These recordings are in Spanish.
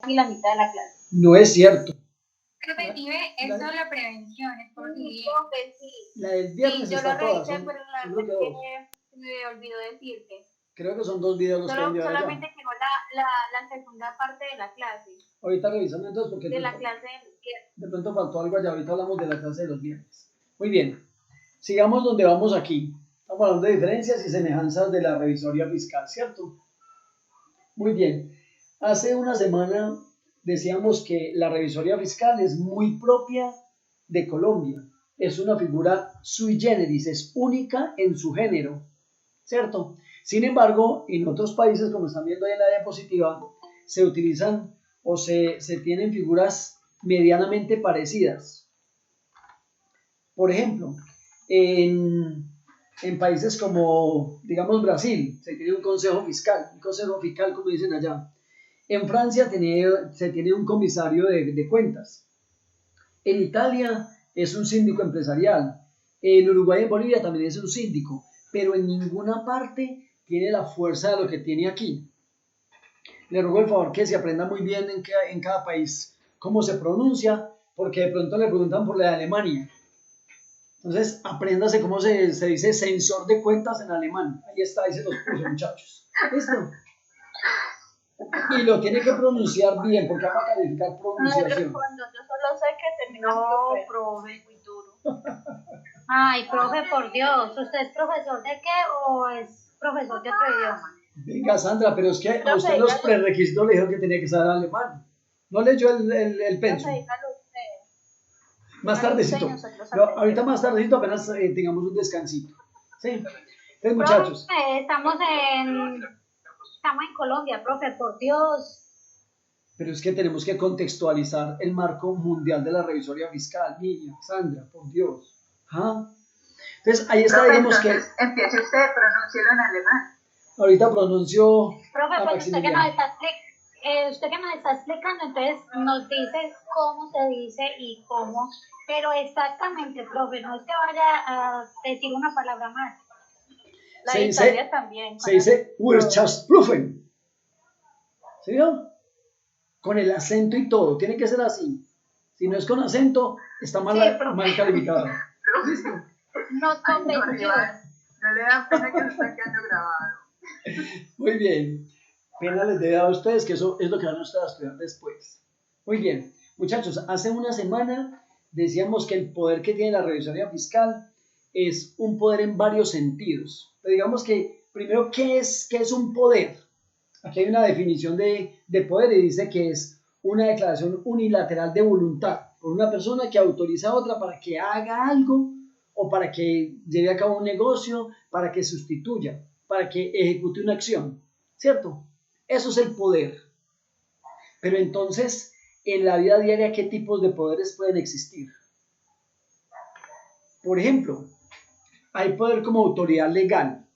y la mitad de la clase. No es cierto. Repetive, eso es la prevención, es por si La del viernes Sí, yo está lo toda, revisé, son, pero la son verdad creo que es dos. que me olvidó decirte. Creo que son 2 videos los que han enviado allá. Solamente quedó la segunda parte de la clase. Ahorita revisamos entonces porque De la clase del viernes. de pronto faltó algo allá. Ahorita hablamos de la clase de los viernes. Muy bien. Sigamos donde vamos aquí. Estamos hablando de diferencias y semejanzas de la revisoría fiscal, ¿cierto? Muy bien. Hace una semana decíamos que la revisoría fiscal es muy propia de Colombia. Es una figura sui generis, es única en su género, ¿cierto? Sin embargo, en otros países, como están viendo ahí en la diapositiva, se utilizan o se tienen figuras medianamente parecidas. Por ejemplo, en países como, digamos, Brasil, se tiene un consejo fiscal, como dicen allá. En Francia se tiene un comisario de cuentas. En Italia es un síndico empresarial. En Uruguay y en Bolivia también es un síndico, pero en ninguna parte tiene la fuerza de lo que tiene aquí. Le ruego el favor que se aprenda muy bien en cada país cómo se pronuncia, porque de pronto le preguntan por la de Alemania. Entonces, apréndase cómo se dice censor de cuentas en alemán. Ahí está, ahí se los puse, muchachos. ¿Listo? Y lo tiene que pronunciar bien, porque vamos a calificar pronunciación. Yo solo sé que terminó profe, muy duro. Ay, profe, por Dios, ¿usted es profesor de qué o es profesor de otro idioma? Venga, Sandra, pero es que a usted los prerequisitos le dijeron que tenía que saber alemán. ¿No leyó el pensum? Más tardecito. No, ahorita más tardecito apenas tengamos un descansito. ¿Sí? Entonces, muchachos. Profe, estamos en Colombia, profe, por Dios. Pero es que tenemos que contextualizar el marco mundial de la revisoría fiscal, niña, Sandra, por Dios. ¿Ah? Entonces, ahí está, profe, digamos entonces, que... Empiece usted, pronúncielo en alemán. Ahorita pronunció profe, a pues Maximiliano. usted que nos está explicando, entonces nos dice cómo se dice y cómo, pero exactamente, profe, no es que vaya a decir una palabra más. La de Italia también. Se dice Wirtschaftsprüfung. ¿Sí vio? Con el acento y todo, tiene que ser así. Si no es con acento, está mal, mal calificado. ¿Listo? Nos convenció. No le da pena que se está quedando grabado. Muy bien. Pena les debe dar a ustedes, que eso es lo que van a ustedes a estudiar después. Muy bien. Muchachos, hace una semana decíamos que el poder que tiene la revisoría fiscal es un poder en varios sentidos. Pero digamos que, primero, ¿qué es un poder? Aquí hay una definición de poder y dice que es una declaración unilateral de voluntad por una persona que autoriza a otra para que haga algo o para que lleve a cabo un negocio, para que sustituya, para que ejecute una acción, ¿cierto? Eso es el poder. Pero entonces, en la vida diaria, ¿qué tipos de poderes pueden existir? Por ejemplo, hay poder como autoridad legal.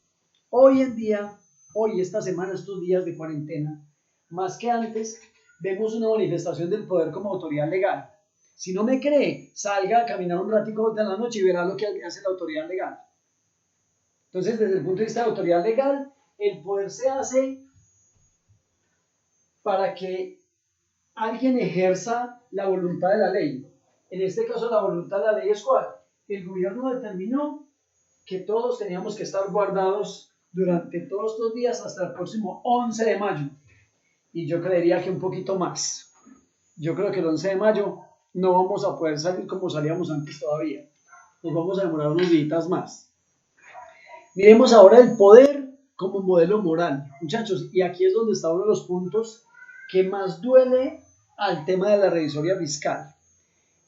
Hoy en día, esta semana, estos días de cuarentena, más que antes, vemos una manifestación del poder como autoridad legal. Si no me cree, salga a caminar un ratico de la noche y verá lo que hace la autoridad legal. Entonces, desde el punto de vista de autoridad legal, el poder se hace para que alguien ejerza la voluntad de la ley. En este caso, la voluntad de la ley es ¿cuál? El gobierno determinó que todos teníamos que estar guardados durante todos estos días hasta el próximo 11 de mayo. Y yo creería que un poquito más. Yo creo que el 11 de mayo no vamos a poder salir como salíamos antes todavía. Nos vamos a demorar unos días más. Miremos ahora el poder como modelo moral. Muchachos, y aquí es donde está uno de los puntos que más duele al tema de la revisoría fiscal.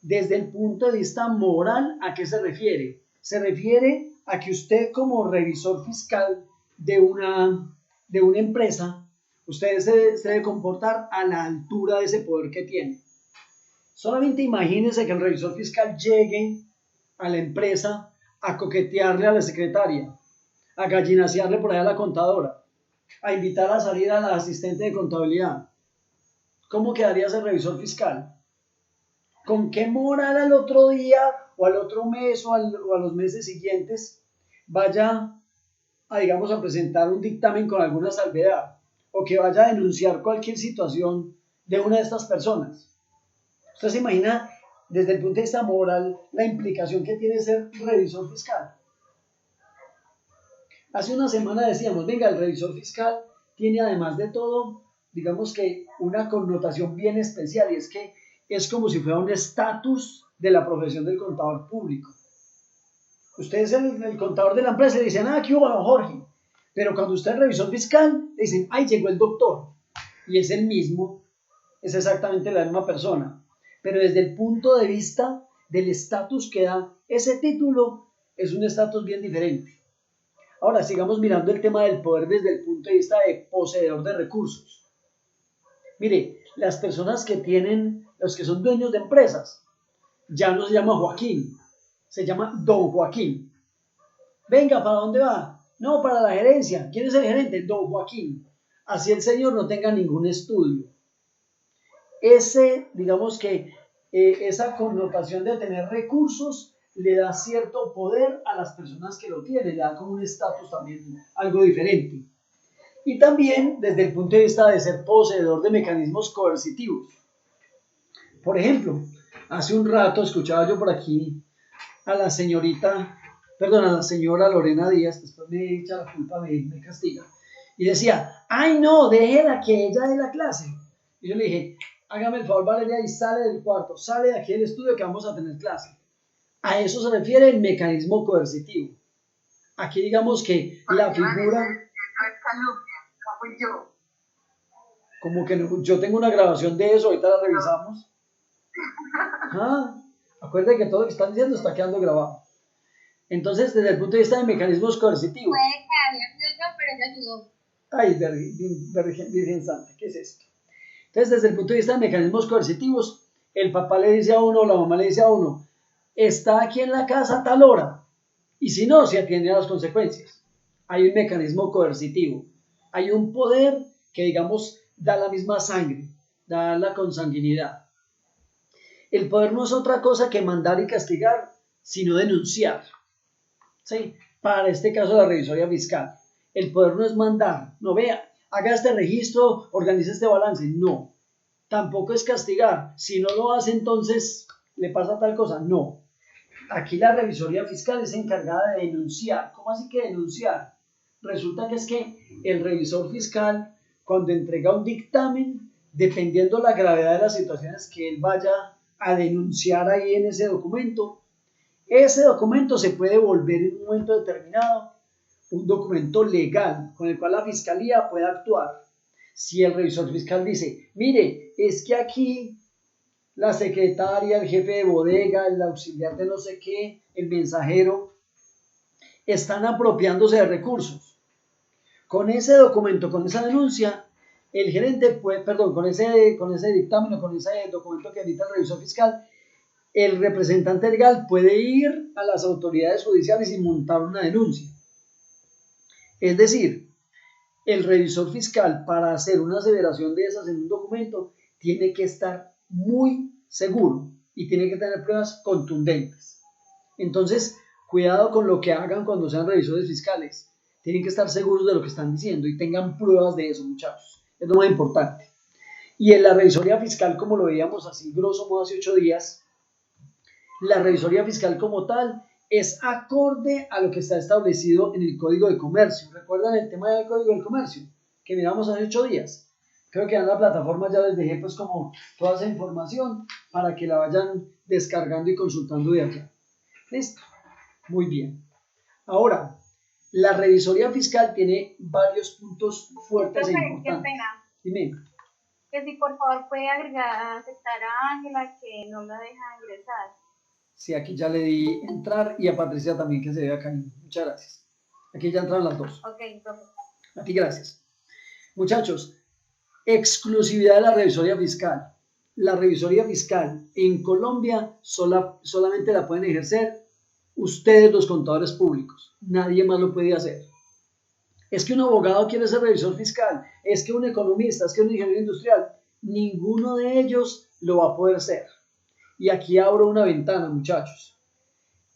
Desde el punto de vista moral, ¿a qué se refiere? Se refiere a que usted como revisor fiscal de una empresa, usted se debe comportar a la altura de ese poder que tiene. Solamente imagínense que el revisor fiscal llegue a la empresa a coquetearle a la secretaria, a gallinasearle por allá a la contadora, a invitar a salir a la asistente de contabilidad. ¿Cómo quedaría ese revisor fiscal? ¿Con qué moral al otro día o al otro mes o a los meses siguientes vaya a, a presentar un dictamen con alguna salvedad? O que vaya a denunciar cualquier situación de una de estas personas. ¿Usted se imagina desde el punto de vista moral la implicación que tiene ser revisor fiscal? Hace una semana decíamos, venga, el revisor fiscal tiene además de todo, digamos que una connotación bien especial, y es que es como si fuera un estatus de la profesión del contador público. Usted es el contador de la empresa y le dicen, aquí hubo don Jorge, pero cuando usted es revisor fiscal, le dicen, ay, llegó el doctor, y es el mismo, es exactamente la misma persona, pero desde el punto de vista del estatus que da ese título, es un estatus bien diferente. Ahora, sigamos mirando el tema del poder desde el punto de vista de poseedor de recursos. Mire, las personas que tienen, los que son dueños de empresas, ya no se llama Joaquín, se llama Don Joaquín. Venga, ¿para dónde va? No, para la gerencia. ¿Quién es el gerente? Don Joaquín. Así el señor no tenga ningún estudio. Digamos que esa connotación de tener recursos le da cierto poder a las personas que lo tienen, le da como un estatus también algo diferente. Y también desde el punto de vista de ser poseedor de mecanismos coercitivos. Por ejemplo, hace un rato escuchaba yo por aquí a la señora Lorena Díaz, después me echa la culpa, me castiga, y decía, ay no, déjela que ella dé la clase. Y yo le dije, hágame el favor, Valeria, y sale del cuarto, sale de aquí del estudio que vamos a tener clase. A eso se refiere el mecanismo coercitivo. Aquí digamos que la figura... Eso es calumnia, no fui yo. Como que no, yo tengo una grabación de eso, ahorita la revisamos. Acuérdense que todo lo que están diciendo está quedando grabado. Entonces, desde el punto de vista de mecanismos coercitivos... Puede que había sido yo, pero ella ayudó. Ay, Virgen Santa, ¿qué es esto? Entonces, desde el punto de vista de mecanismos coercitivos, el papá le dice a uno, la mamá le dice a uno, está aquí en la casa a tal hora, y si no, se atiende a las consecuencias. Hay un mecanismo coercitivo, hay un poder que, digamos, da la misma sangre, da la consanguinidad. El poder no es otra cosa que mandar y castigar, sino denunciar. ¿Sí? Para este caso, la revisoría fiscal. El poder no es mandar, no vea, haga este registro, organice este balance, no. Tampoco es castigar, si no lo hace entonces le pasa tal cosa, no. Aquí la revisoría fiscal es encargada de denunciar. ¿Cómo así que denunciar? Resulta que es que el revisor fiscal, cuando entrega un dictamen, dependiendo la gravedad de las situaciones que él vaya a denunciar ahí en ese documento se puede volver en un momento determinado un documento legal con el cual la fiscalía puede actuar. Si el revisor fiscal dice, mire, es que aquí la secretaria, el jefe de bodega, el auxiliar de no sé qué, el mensajero, están apropiándose de recursos. Con ese documento, con esa denuncia, el gerente puede, con ese dictamen o con ese documento que emite el revisor fiscal, el representante legal puede ir a las autoridades judiciales y montar una denuncia. Es decir, el revisor fiscal, para hacer una aseveración de esas en un documento, tiene que estar muy seguro y tiene que tener pruebas contundentes. Entonces, cuidado con lo que hagan cuando sean revisores fiscales. Tienen que estar seguros de lo que están diciendo y tengan pruebas de eso, muchachos. Es lo más importante. Y en la revisoría fiscal, como lo veíamos así, grosso modo, hace 8 días, la revisoría fiscal como tal es acorde a lo que está establecido en el Código de Comercio. ¿Recuerdan el tema del Código del Comercio que miramos hace 8 días? Creo que en la plataforma ya les dejé pues como toda esa información para que la vayan descargando y consultando de allá. ¿Listo? Muy bien. Ahora, la revisoría fiscal tiene varios puntos fuertes e importantes. Qué pena. Dime. Que si por favor puede aceptar a Ángela que no la deja ingresar. Sí, aquí ya le di entrar y a Patricia también que se ve acá. Muchas gracias. Aquí ya entraron las dos. Ok, profesor. A ti gracias. Muchachos, exclusividad de la revisoría fiscal. La revisoría fiscal en Colombia solamente la pueden ejercer ustedes los contadores públicos. Nadie más lo puede hacer. Es que un abogado quiere ser revisor fiscal, es que un economista, es que un ingeniero industrial, ninguno de ellos lo va a poder ser. Y aquí abro una ventana, muchachos.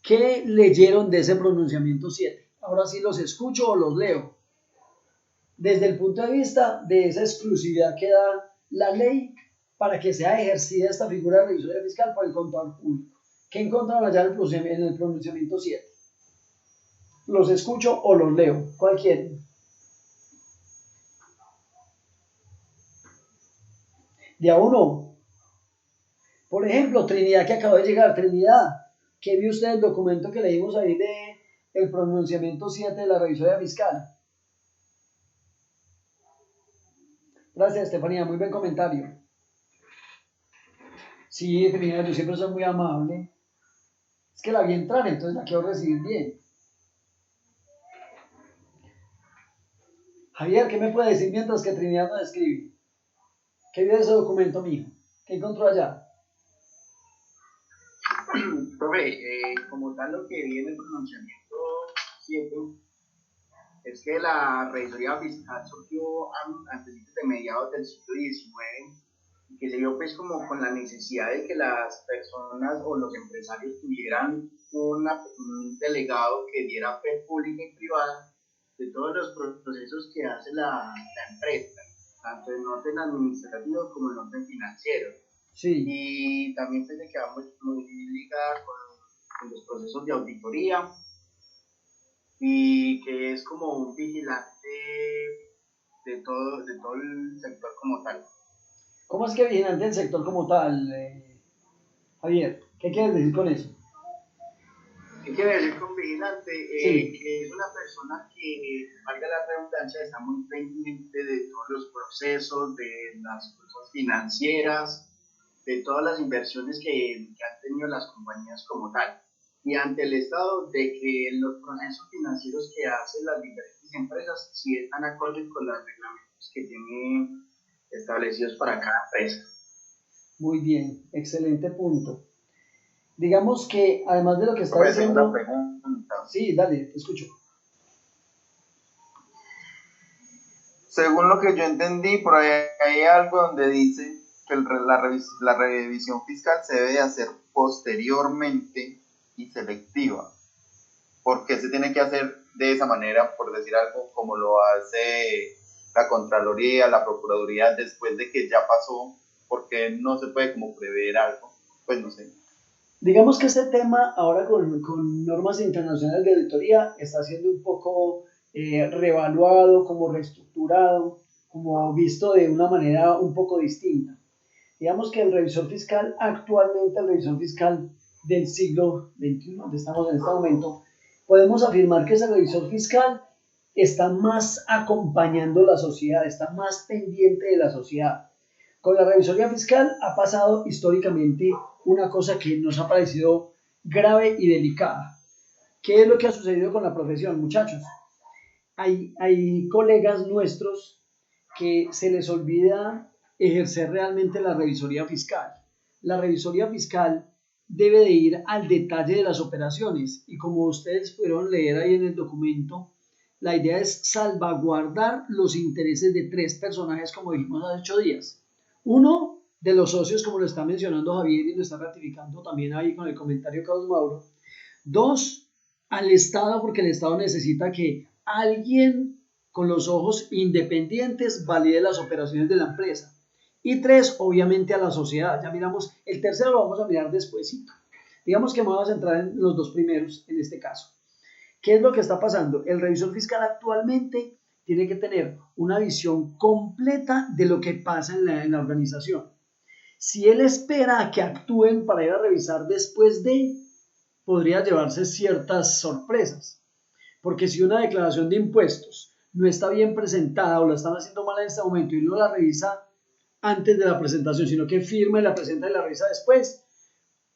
¿Qué leyeron de ese pronunciamiento 7? Ahora sí los escucho o los leo. Desde el punto de vista de esa exclusividad que da la ley, para que sea ejercida esta figura de revisoría fiscal por el contador público. ¿Qué encontraron allá en el pronunciamiento 7? ¿Los escucho o los leo? ¿Cuál quieren? De a uno. Por ejemplo, Trinidad, que acaba de llegar. Trinidad, ¿qué vio usted el documento que leímos ahí de el pronunciamiento 7 de la revisoría fiscal? Gracias, Estefanía, muy buen comentario. Sí, Trinidad, yo siempre soy muy amable. Es que la vi entrar, entonces la quiero recibir bien. Javier, ¿qué me puede decir mientras que Trinidad nos escribe? ¿Qué vio de ese documento, mijo? ¿Qué encontró allá? Profe, como tal lo que vi en el pronunciamiento 7 es que la revisoría fiscal surgió antes de mediados del siglo XIX y que se vio pues como con la necesidad de que las personas o los empresarios tuvieran un delegado que diera fe pública y privada de todos los procesos que hace la empresa, tanto en orden administrativo como en orden financiero. Sí. Y también pues, que va muy ligada con los procesos de auditoría y que es como un vigilante de todo el sector como tal. ¿Cómo es que vigilante del sector como tal, Javier? ¿Qué quieres decir con eso? ¿Qué quiere decir con vigilante? Sí. Que es una persona que, valga la redundancia, está muy pendiente de todos los procesos, de las cosas financieras, de todas las inversiones que han tenido las compañías como tal. Y ante el Estado, de que los procesos financieros que hacen las diferentes empresas sí están acordes con los reglamentos que tienen establecidos para cada empresa. Muy bien, excelente punto. Digamos que, además de lo que está Pues, diciendo... una pregunta. Sí, dale, te escucho. Según lo que yo entendí, por ahí hay algo donde dice que la revisión fiscal se debe hacer posteriormente y selectiva. ¿Por qué se tiene que hacer de esa manera, por decir algo, como lo hace la Contraloría, la Procuraduría, después de que ya pasó? Porque no se puede como prever algo, pues no sé. Digamos que este tema ahora con normas internacionales de auditoría está siendo un poco reevaluado, como reestructurado, como visto de una manera un poco distinta. Digamos que el revisor fiscal, actualmente el revisor fiscal del siglo XXI, donde estamos en este momento, podemos afirmar que ese revisor fiscal está más acompañando la sociedad, está más pendiente de la sociedad. Con la revisoría fiscal ha pasado históricamente una cosa que nos ha parecido grave y delicada. ¿Qué es lo que ha sucedido con la profesión, muchachos? Hay colegas nuestros que se les olvida ejercer realmente la revisoría fiscal. La revisoría fiscal debe de ir al detalle de las operaciones y como ustedes pudieron leer ahí en el documento, la idea es salvaguardar los intereses de 3 personajes como dijimos hace 8 días. Uno, de los socios, como lo está mencionando Javier y lo está ratificando también ahí con el comentario Carlos Mauro. 2, al Estado, porque el Estado necesita que alguien con los ojos independientes valide las operaciones de la empresa. Y 3, obviamente a la sociedad. Ya miramos, el tercero lo vamos a mirar despuesito. Digamos que vamos a entrar en los 2 primeros en este caso. ¿Qué es lo que está pasando? El revisor fiscal actualmente tiene que tener una visión completa de lo que pasa en la organización. Si él espera a que actúen para ir a revisar después de, podría llevarse ciertas sorpresas. Porque si una declaración de impuestos no está bien presentada o la están haciendo mal en este momento y no la revisa antes de la presentación, sino que firma y la presenta y la revisa después,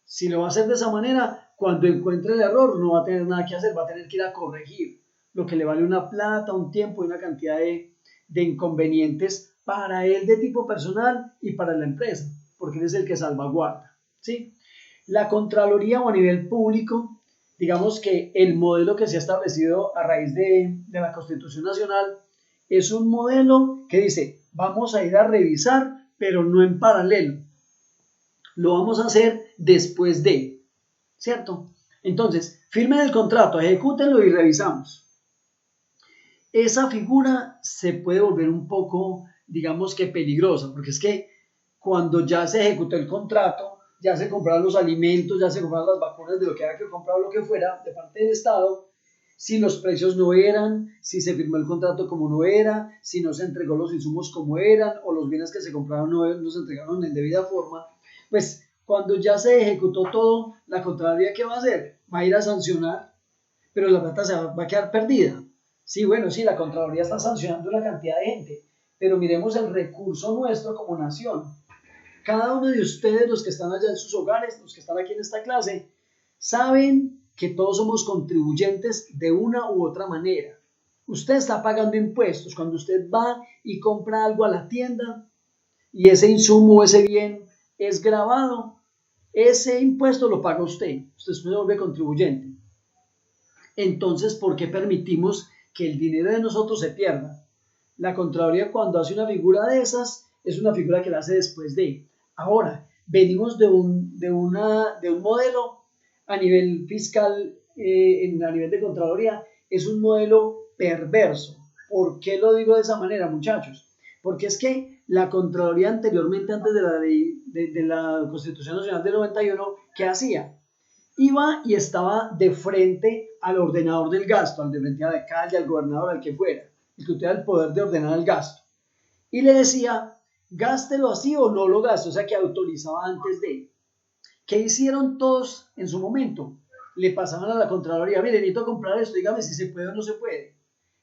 si lo va a hacer de esa manera, cuando encuentre el error no va a tener nada que hacer, va a tener que ir a corregir, lo que le vale una plata, un tiempo y una cantidad de inconvenientes para él de tipo personal y para la empresa, porque él es el que salvaguarda, ¿sí? La Contraloría o a nivel público, digamos que el modelo que se ha establecido a raíz de la Constitución Nacional es un modelo que dice, vamos a ir a revisar, pero no en paralelo. Lo vamos a hacer después de, ¿cierto? Entonces, firmen el contrato, ejecútenlo y revisamos. Esa figura se puede volver un poco, digamos que peligrosa, porque es que cuando ya se ejecutó el contrato, ya se compraron los alimentos, ya se compraron las vacunas de lo que haya que comprar o lo que fuera de parte del Estado, si los precios no eran, si se firmó el contrato como no era, si no se entregó los insumos como eran o los bienes que se compraron no se entregaron en debida forma, pues cuando ya se ejecutó todo, la Contraloría ¿qué va a hacer? Va a ir a sancionar, pero la plata va a quedar perdida. Sí, bueno, sí, la Contraloría está sancionando una cantidad de gente, pero miremos el recurso nuestro como nación. Cada uno de ustedes, los que están allá en sus hogares, los que están aquí en esta clase, saben que todos somos contribuyentes de una u otra manera. Usted está pagando impuestos. Cuando usted va y compra algo a la tienda y ese insumo, ese bien es gravado, ese impuesto lo paga usted. Usted se vuelve contribuyente. Entonces, ¿por qué permitimos que el dinero de nosotros se pierda? La Contraloría, cuando hace una figura de esas, es una figura que la hace después de. Ahora, venimos de un modelo a nivel fiscal, a nivel de Contraloría, es un modelo perverso. ¿Por qué lo digo de esa manera, muchachos? Porque es que la Contraloría anteriormente, antes de la ley de la Constitución Nacional del 91, ¿qué hacía? Iba y estaba de frente al ordenador del gasto, al de frente al alcalde, al gobernador, al que fuera, el que tuviera el poder de ordenar el gasto. Y le decía, gástelo así o no lo gaste, o sea que autorizaba antes de. ¿Qué hicieron todos en su momento? Le pasaban a la Contraloría, mire, necesito comprar esto, dígame si se puede o no se puede.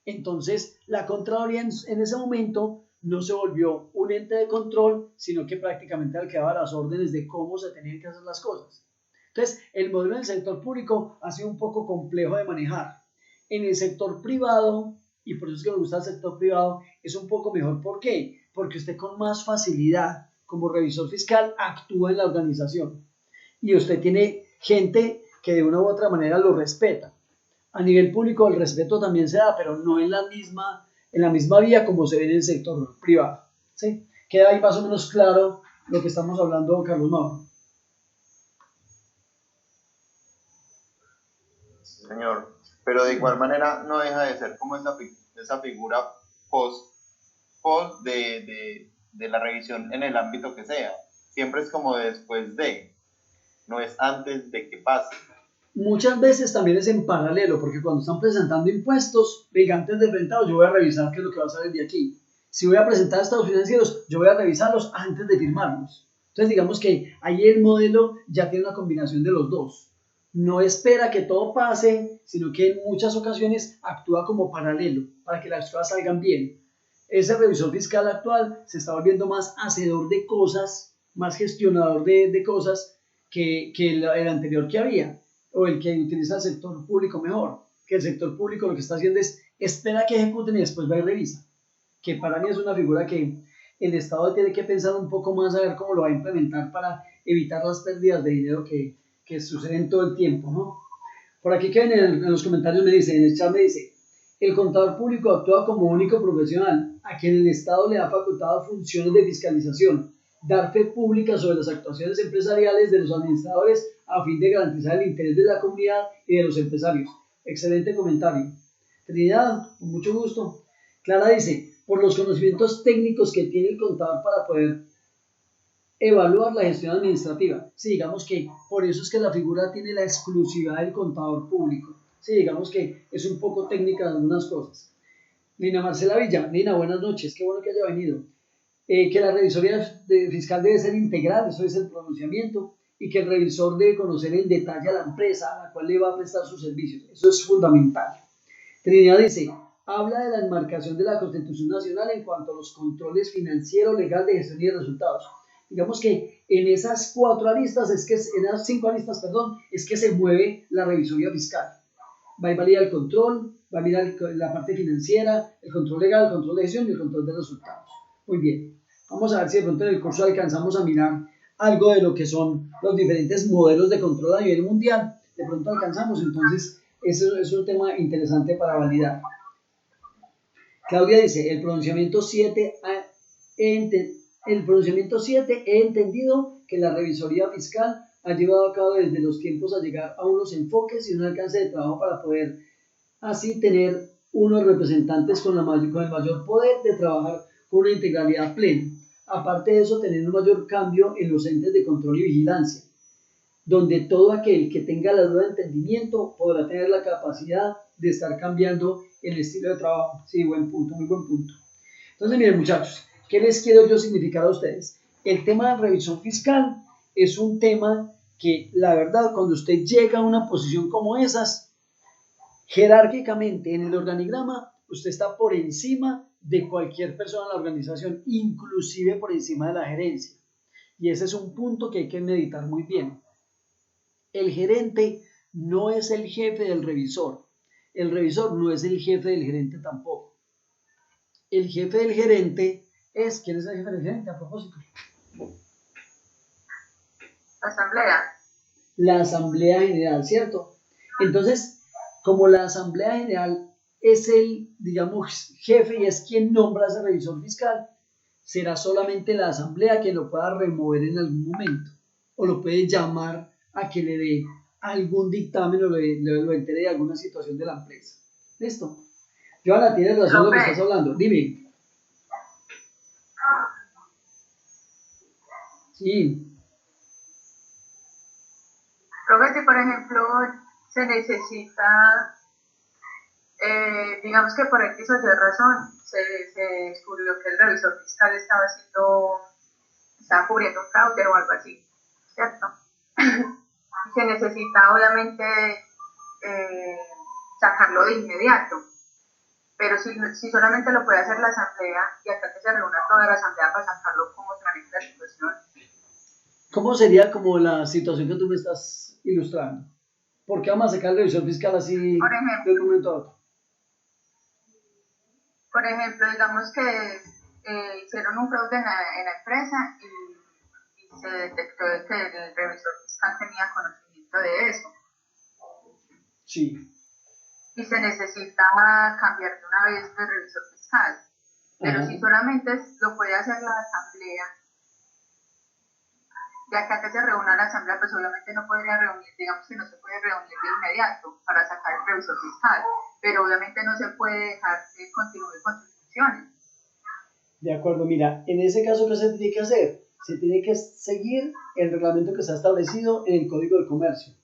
Entonces, la Contraloría en ese momento no se volvió un ente de control, sino que prácticamente le quedaba las órdenes de cómo se tenían que hacer las cosas. Entonces, el modelo del sector público ha sido un poco complejo de manejar. En el sector privado, y por eso es que me gusta el sector privado, es un poco mejor. ¿Por qué? Porque usted con más facilidad, como revisor fiscal, actúa en la organización. Y usted tiene gente que de una u otra manera lo respeta. A nivel público el respeto también se da, pero no en la misma vía como se ve en el sector privado. ¿Sí? Queda ahí más o menos claro lo que estamos hablando, Carlos Mauro. Señor, pero de igual manera no deja de ser como esa figura post de la revisión en el ámbito que sea. Siempre es como después de, no es antes de que pase. Muchas veces también es en paralelo, porque cuando están presentando impuestos, venga, antes de presentarlos, yo voy a revisar qué es lo que va a salir de aquí. Si voy a presentar estados financieros, yo voy a revisarlos antes de firmarlos. Entonces, digamos que ahí el modelo ya tiene una combinación de los dos. No espera que todo pase, sino que en muchas ocasiones actúa como paralelo para que las cosas salgan bien. Ese revisor fiscal actual se está volviendo más hacedor de cosas, más gestionador de cosas que el anterior que había, o el que utiliza el sector público mejor. Que el sector público lo que está haciendo es espera que ejecuten y después va y revisa. Que para mí es una figura que el Estado tiene que pensar un poco más a ver cómo lo va a implementar para evitar las pérdidas de dinero que suceden todo el tiempo, ¿no? Por aquí que en los comentarios me dice, en el chat me dice, el contador público actúa como único profesional a quien el Estado le ha facultado funciones de fiscalización, dar fe pública sobre las actuaciones empresariales de los administradores a fin de garantizar el interés de la comunidad y de los empresarios. Excelente comentario. Trinidad, con mucho gusto. Clara dice, por los conocimientos técnicos que tiene el contador para poder evaluar la gestión administrativa. Sí, digamos que por eso es que la figura tiene la exclusividad del contador público. Sí, digamos que es un poco técnica de algunas cosas. Lina Marcela Villa, Lina, buenas noches, qué bueno que haya venido. Que la revisoría fiscal debe ser integral, eso es el pronunciamiento, y que el revisor debe conocer en detalle a la empresa a la cual le va a prestar sus servicios. Eso es fundamental. Trinidad dice, habla de la enmarcación de la Constitución Nacional en cuanto a los controles financiero, legal, de gestión y de resultados. Digamos que en esas 4 aristas, en esas 5 aristas, perdón, es que se mueve la revisoría fiscal. Va a validar el control, va a mirar la parte financiera, el control legal, el control de gestión y el control de resultados. Muy bien, vamos a ver si de pronto en el curso alcanzamos a mirar algo de lo que son los diferentes modelos de control a nivel mundial. De pronto alcanzamos, entonces eso es un tema interesante para validar. Claudia dice, el pronunciamiento 7 he entendido que la revisoría fiscal ha llevado a cabo desde los tiempos a llegar a unos enfoques y un alcance de trabajo para poder así tener unos representantes con el mayor poder de trabajar con una integralidad plena. Aparte de eso, tener un mayor cambio en los entes de control y vigilancia, donde todo aquel que tenga la duda de entendimiento podrá tener la capacidad de estar cambiando el estilo de trabajo. Sí, buen punto, muy buen punto. Entonces, miren muchachos, ¿qué les quiero yo significar a ustedes? El tema de revisión fiscal es un tema que, la verdad, cuando usted llega a una posición como esas, jerárquicamente en el organigrama, usted está por encima de cualquier persona en la organización, inclusive por encima de la gerencia. Y ese es un punto que hay que meditar muy bien. El gerente no es el jefe del revisor. El revisor no es el jefe del gerente tampoco. El jefe del gerente es... ¿Quién es el jefe del gerente a propósito? Asamblea. La Asamblea General, ¿cierto? Entonces, como la Asamblea General es el, digamos, jefe y es quien nombra a ese revisor fiscal, será solamente la Asamblea quien lo pueda remover en algún momento o lo puede llamar a que le dé algún dictamen o lo entere de alguna situación de la empresa. ¿Listo? Joana, tienes razón en lo que estás hablando. Dime. Sí. Profe, si por ejemplo se necesita, digamos que por X o Y razón se descubrió que el revisor fiscal estaba cubriendo un fraude o algo así, ¿cierto? Se necesita obviamente sacarlo de inmediato, pero si solamente lo puede hacer la asamblea y hasta que se reúna toda la asamblea para sacarlo, ¿cómo se maneja la situación? ¿Cómo sería como la situación que tú me estás ilustrando? ¿Por qué vamos a sacar el revisor fiscal así de un momento a otro? Por ejemplo, digamos que hicieron un fraude en la empresa y se detectó que el revisor fiscal tenía conocimiento de eso. Sí. Y se necesita cambiar de una vez de revisor fiscal. Pero si solamente lo puede hacer la asamblea, ya que se reúna la asamblea, pues obviamente no podría reunir, digamos que no se puede reunir de inmediato para sacar el revisor fiscal, pero obviamente no se puede dejar que continúe con sus funciones. De acuerdo, mira, en ese caso, ¿qué se tiene que hacer? Se tiene que seguir el reglamento que está establecido en el Código de Comercio.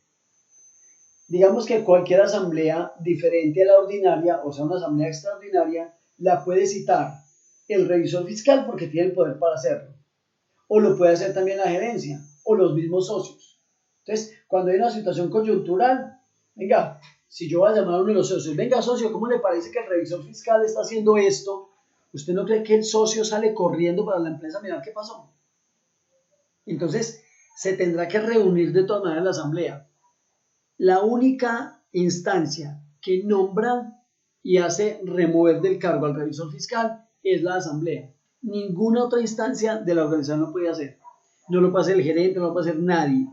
Digamos que cualquier asamblea diferente a la ordinaria, o sea, una asamblea extraordinaria, la puede citar el revisor fiscal porque tiene el poder para hacerlo. O lo puede hacer también la gerencia o los mismos socios. Entonces, cuando hay una situación coyuntural, venga, si yo voy a llamar a uno de los socios, venga socio, ¿cómo le parece que el revisor fiscal está haciendo esto? ¿Usted no cree que el socio sale corriendo para la empresa a mirar qué pasó? Entonces, se tendrá que reunir de todas maneras la asamblea. La única instancia que nombra y hace remover del cargo al revisor fiscal es la asamblea. Ninguna otra instancia de la organización lo puede hacer. No lo puede hacer el gerente, no lo puede hacer nadie.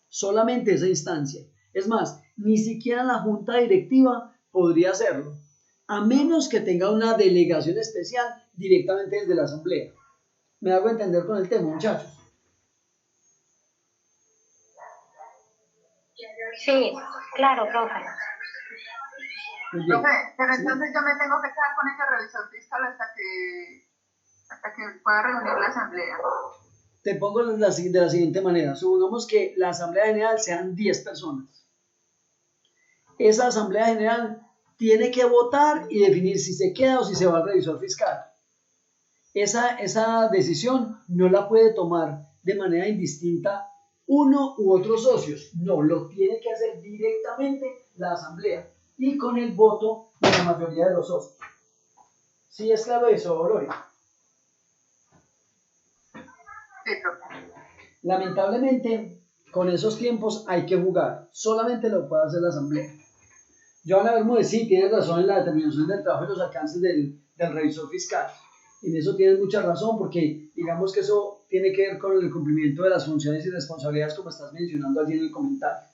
Solamente esa instancia. Es más, ni siquiera la junta directiva podría hacerlo, a menos que tenga una delegación especial directamente desde la asamblea. ¿Me hago entender con el tema, muchachos? Sí, claro, profe. Profe, pero entonces yo me tengo que quedar con ese revisor fiscal hasta que pueda reunir la asamblea. Te pongo de la siguiente manera. Supongamos que la asamblea general sean 10 personas. Esa asamblea general tiene que votar y definir si se queda o si se va al revisor fiscal. Esa decisión no la puede tomar de manera indistinta uno u otros socios. No, lo tiene que hacer directamente la asamblea y con el voto de la mayoría de los socios. ¿Sí es claro eso, Oroy? Sí, profe. Lamentablemente, con esos tiempos hay que jugar. Solamente lo puede hacer la asamblea. Joana Bermúdez, sí, tienes razón en la determinación del trabajo y los alcances del revisor fiscal. En eso tienes mucha razón, porque digamos que eso tiene que ver con el cumplimiento de las funciones y responsabilidades, como estás mencionando allí en el comentario.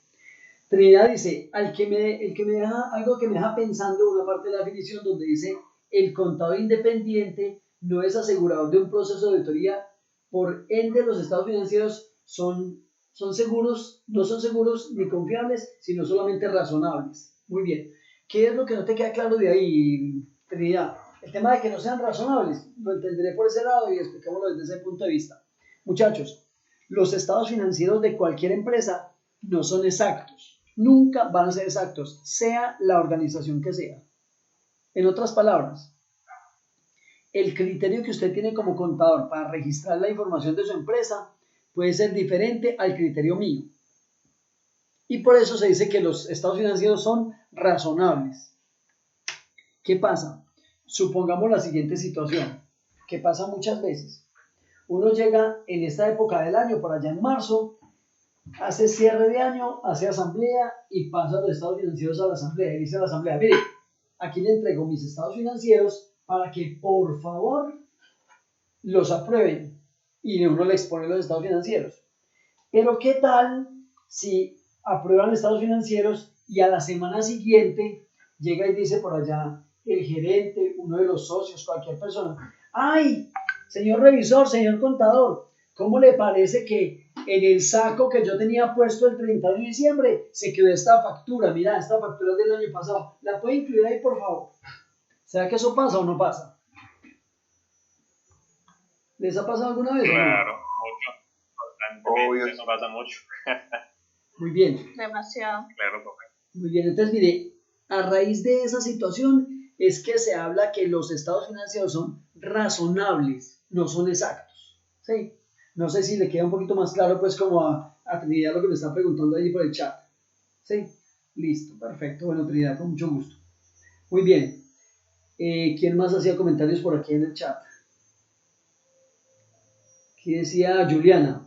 Trinidad dice, algo que me deja pensando una parte de la definición donde dice, el contador independiente no es asegurador de un proceso de auditoría, por ende los estados financieros son seguros, no son seguros ni confiables, sino solamente razonables. Muy bien. ¿Qué es lo que no te queda claro de ahí, Trinidad? El tema de que no sean razonables, lo entenderé por ese lado y explicámoslo desde ese punto de vista. Muchachos, los estados financieros de cualquier empresa no son exactos, nunca van a ser exactos, sea la organización que sea. En otras palabras, el criterio que usted tiene como contador para registrar la información de su empresa puede ser diferente al criterio mío. Y por eso se dice que los estados financieros son razonables. ¿Qué pasa? Supongamos la siguiente situación, que pasa muchas veces. Uno llega en esta época del año, por allá en marzo, hace cierre de año, hace asamblea y pasa los estados financieros a la asamblea. Y dice a la asamblea, mire, aquí le entrego mis estados financieros para que por favor los aprueben. Y uno le expone los estados financieros. Pero ¿qué tal si aprueban estados financieros y a la semana siguiente llega y dice por allá el gerente, uno de los socios, cualquier persona, ¡ay, señor revisor, señor contador! ¿Cómo le parece que en el saco que yo tenía puesto el 31 de diciembre se quedó esta factura? Mira, esta factura es del año pasado. ¿La puede incluir ahí, por favor? ¿Será que eso pasa o no pasa? ¿Les ha pasado alguna vez? Claro, mucho. Constantemente, Obvio. eso pasa mucho. Muy bien. Demasiado. Claro, profe. Muy bien, entonces mire, a raíz de esa situación es que se habla que los estados financieros son razonables, no son exactos. ¿Sí? No sé si le queda un poquito más claro, pues, como a Trinidad lo que me está preguntando allí por el chat. ¿Sí? Listo, perfecto. Bueno, Trinidad, con mucho gusto. Muy bien. ¿Quién más hacía comentarios por aquí en el chat? Aquí decía Juliana.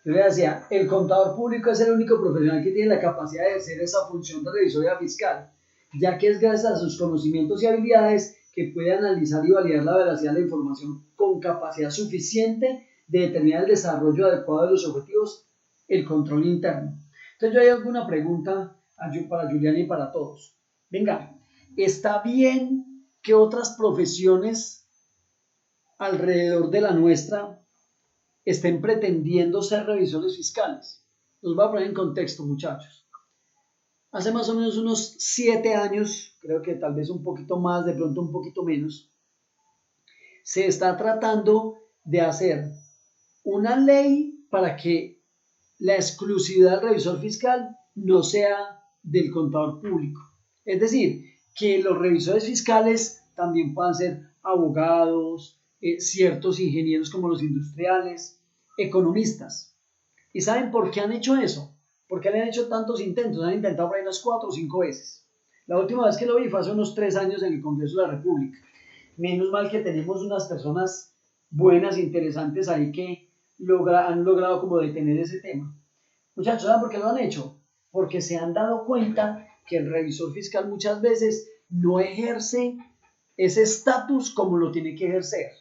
Yo le decía, el contador público es el único profesional que tiene la capacidad de ejercer esa función de revisoría fiscal, ya que es gracias a sus conocimientos y habilidades que puede analizar y validar la veracidad de la información con capacidad suficiente de determinar el desarrollo adecuado de los objetivos, el control interno. Entonces yo hay alguna pregunta para Juliana y para todos. Venga, ¿está bien que otras profesiones alrededor de la nuestra estén pretendiendo ser revisores fiscales? Los voy a poner en contexto, muchachos. Hace más o menos unos 7 años, creo que tal vez un poquito más, de pronto un poquito menos, se está tratando de hacer una ley para que la exclusividad del revisor fiscal no sea del contador público. Es decir, que los revisores fiscales también puedan ser abogados, ciertos ingenieros como los industriales, economistas. ¿Y saben por qué han hecho eso? ¿Por qué le han hecho tantos intentos? Han intentado por ahí unas 4 o 5 veces. La última vez que lo vi fue hace unos 3 años en el Congreso de la República. Menos mal que tenemos unas personas buenas, interesantes ahí que han logrado como detener ese tema. Muchachos, ¿saben por qué lo han hecho? Porque se han dado cuenta que el revisor fiscal muchas veces no ejerce ese estatus como lo tiene que ejercer.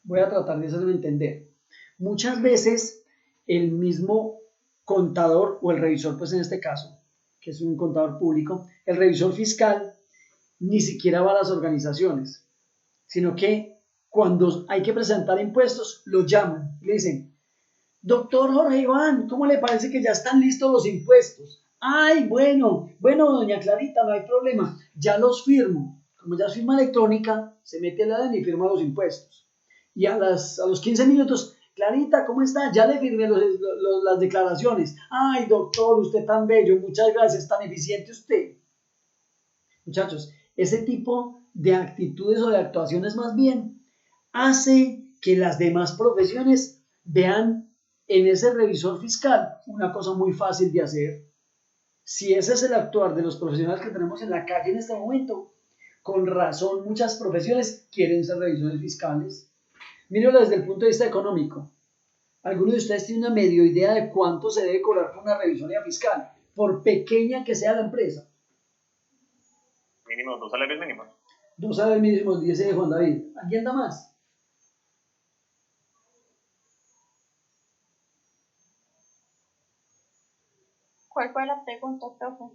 Voy a tratar de hacerlo entender. Muchas veces el mismo contador o el revisor, pues en este caso, que es un contador público, el revisor fiscal ni siquiera va a las organizaciones, sino que cuando hay que presentar impuestos, lo llaman y le dicen, doctor Jorge Iván, ¿cómo le parece que ya están listos los impuestos? Ay, bueno, doña Clarita, no hay problema, ya los firmo. Como ya es firma electrónica, se mete la DNI y firma los impuestos. Y a los 15 minutos, Clarita, ¿cómo está? Ya le firmé las declaraciones. Ay, doctor, usted tan bello, muchas gracias, tan eficiente usted. Muchachos, ese tipo de actitudes o de actuaciones más bien hace que las demás profesiones vean en ese revisor fiscal una cosa muy fácil de hacer. Si ese es el actuar de los profesionales que tenemos en la calle en este momento, con razón muchas profesiones quieren ser revisores fiscales. Mírenlo desde el punto de vista económico. ¿Alguno de ustedes tiene una medio idea de cuánto se debe cobrar por una revisoría fiscal, por pequeña que sea la empresa? Mínimo, 2 salarios mínimos. 2 salarios mínimos, dice Juan David. ¿Alguien da más? ¿Cuál fue la pregunta, profe?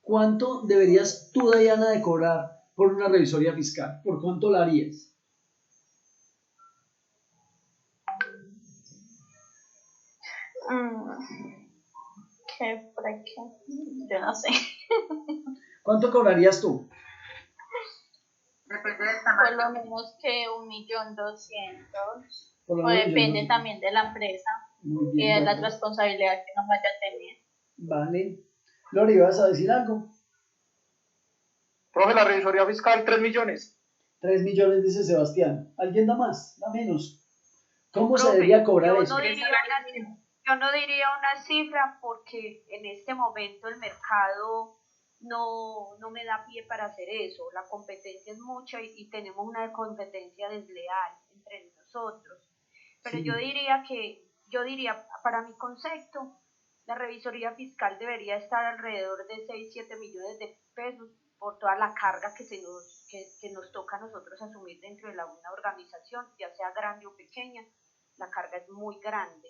¿Cuánto deberías tú, Diana, de cobrar por una revisoría fiscal? ¿Por cuánto la harías? ¿Qué? ¿Por qué? Yo no sé. ¿Cuánto cobrarías tú? depende del Por tamaño. lo menos que 1.200.000. Por lo O menos depende yo no- también de la empresa Muy y bien, de la Lore. responsabilidad que nos vaya a tener. Vale. Lore, ¿vas a decir algo? Profe, la revisoría fiscal, 3 millones. 3 millones, dice Sebastián. ¿Alguien da más? ¿Da menos? ¿Cómo se Profe, debería cobrar yo eso? no diría una cifra porque en este momento el mercado no me da pie para hacer eso. La competencia es mucha y tenemos una competencia desleal entre nosotros. Pero Sí. yo diría, para mi concepto, la revisoría fiscal debería estar alrededor de 6-7 millones de pesos por toda la carga que nos toca a nosotros asumir dentro de una organización, ya sea grande o pequeña. La carga es muy grande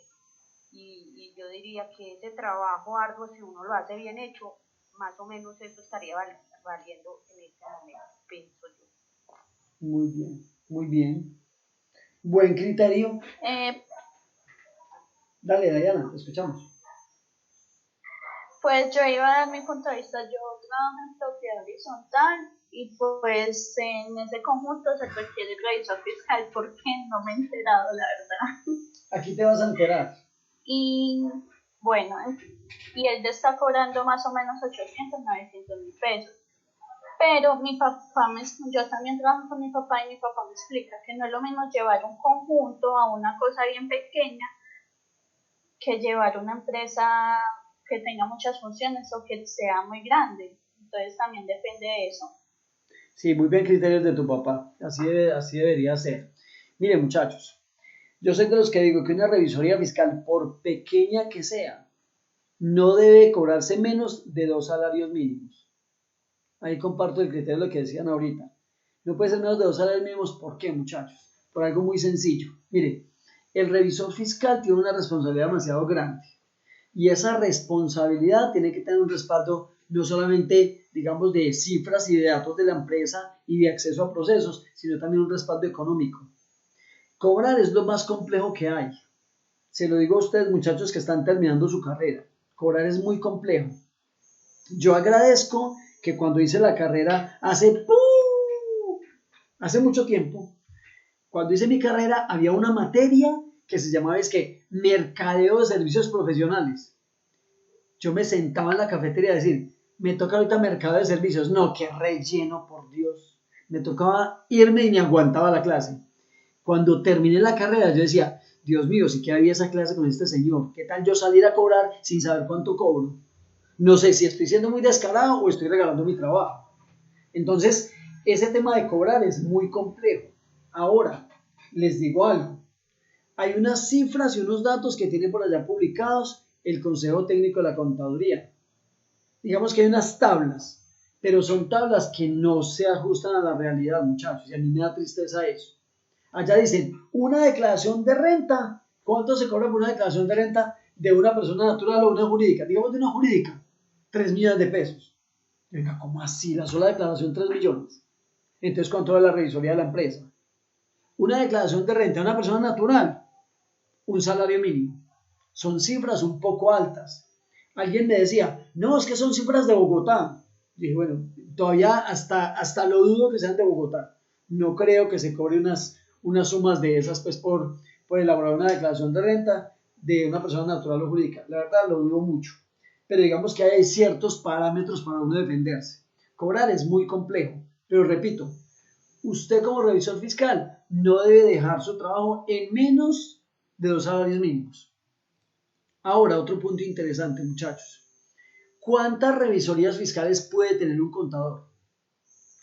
y yo diría que ese trabajo arduo, si uno lo hace bien hecho, más o menos eso estaría valiendo en este momento, pienso yo. Muy bien, muy bien. Buen criterio. Dale, Dayana, te escuchamos. Pues yo iba a dar mi punto de vista. Yo trabajo en propiedad horizontal y pues en ese conjunto se requiere el revisor fiscal porque no me he enterado, la verdad. Aquí te vas a enterar. Y bueno, y él ya está cobrando más o menos 800-900 mil pesos. Pero mi papá, yo también trabajo con mi papá y mi papá me explica que no es lo mismo llevar un conjunto a una cosa bien pequeña que llevar una empresa que tenga muchas funciones o que sea muy grande. Entonces también depende de eso. Sí, muy bien criterios de tu papá. Así debería ser. Miren, muchachos, yo soy de los que digo que una revisoría fiscal, por pequeña que sea, no debe cobrarse menos de 2 salarios mínimos. Ahí comparto el criterio de lo que decían ahorita. No puede ser menos de 2 salarios mínimos. ¿Por qué, muchachos? Por algo muy sencillo. Mire, el revisor fiscal tiene una responsabilidad demasiado grande. Y esa responsabilidad tiene que tener un respaldo no solamente, digamos, de cifras y de datos de la empresa y de acceso a procesos, sino también un respaldo económico. Cobrar es lo más complejo que hay. Se lo digo a ustedes, muchachos, que están terminando su carrera. Cobrar es muy complejo. Yo agradezco que cuando hice la carrera hace mucho tiempo, cuando hice mi carrera había una materia que se llamaba mercadeo de servicios profesionales. Yo me sentaba en la cafetería a decir, me toca ahorita mercado de servicios. No, qué relleno, por Dios. Me tocaba irme y me aguantaba la clase. Cuando terminé la carrera yo decía, Dios mío, si que había esa clase con este señor, ¿qué tal yo salir a cobrar sin saber cuánto cobro? No sé si estoy siendo muy descarado o estoy regalando mi trabajo. Entonces, ese tema de cobrar es muy complejo. Ahora, les digo algo. Hay unas cifras y unos datos que tiene por allá publicados el Consejo Técnico de la Contaduría. Digamos que hay unas tablas, pero son tablas que no se ajustan a la realidad, muchachos, y a mí me da tristeza eso. Allá dicen, una declaración de renta, ¿cuánto se cobra por una declaración de renta de una persona natural o una jurídica? Digamos de una jurídica, 3 millones de pesos. Venga, ¿cómo así? La sola declaración 3 millones. Entonces, ¿cuánto vale la revisoría de la empresa? Una declaración de renta de una persona natural, un salario mínimo. Son cifras un poco altas. Alguien me decía, no, es que son cifras de Bogotá. Y dije, bueno, todavía hasta lo dudo que sean de Bogotá. No creo que se cobre unas sumas de esas pues por elaborar una declaración de renta de una persona natural o jurídica. La verdad lo dudo mucho. Pero digamos que hay ciertos parámetros para uno defenderse. Cobrar es muy complejo, pero repito, usted como revisor fiscal no debe dejar su trabajo en menos de 2 salarios mínimos. Ahora, otro punto interesante, muchachos. ¿Cuántas revisorías fiscales puede tener un contador?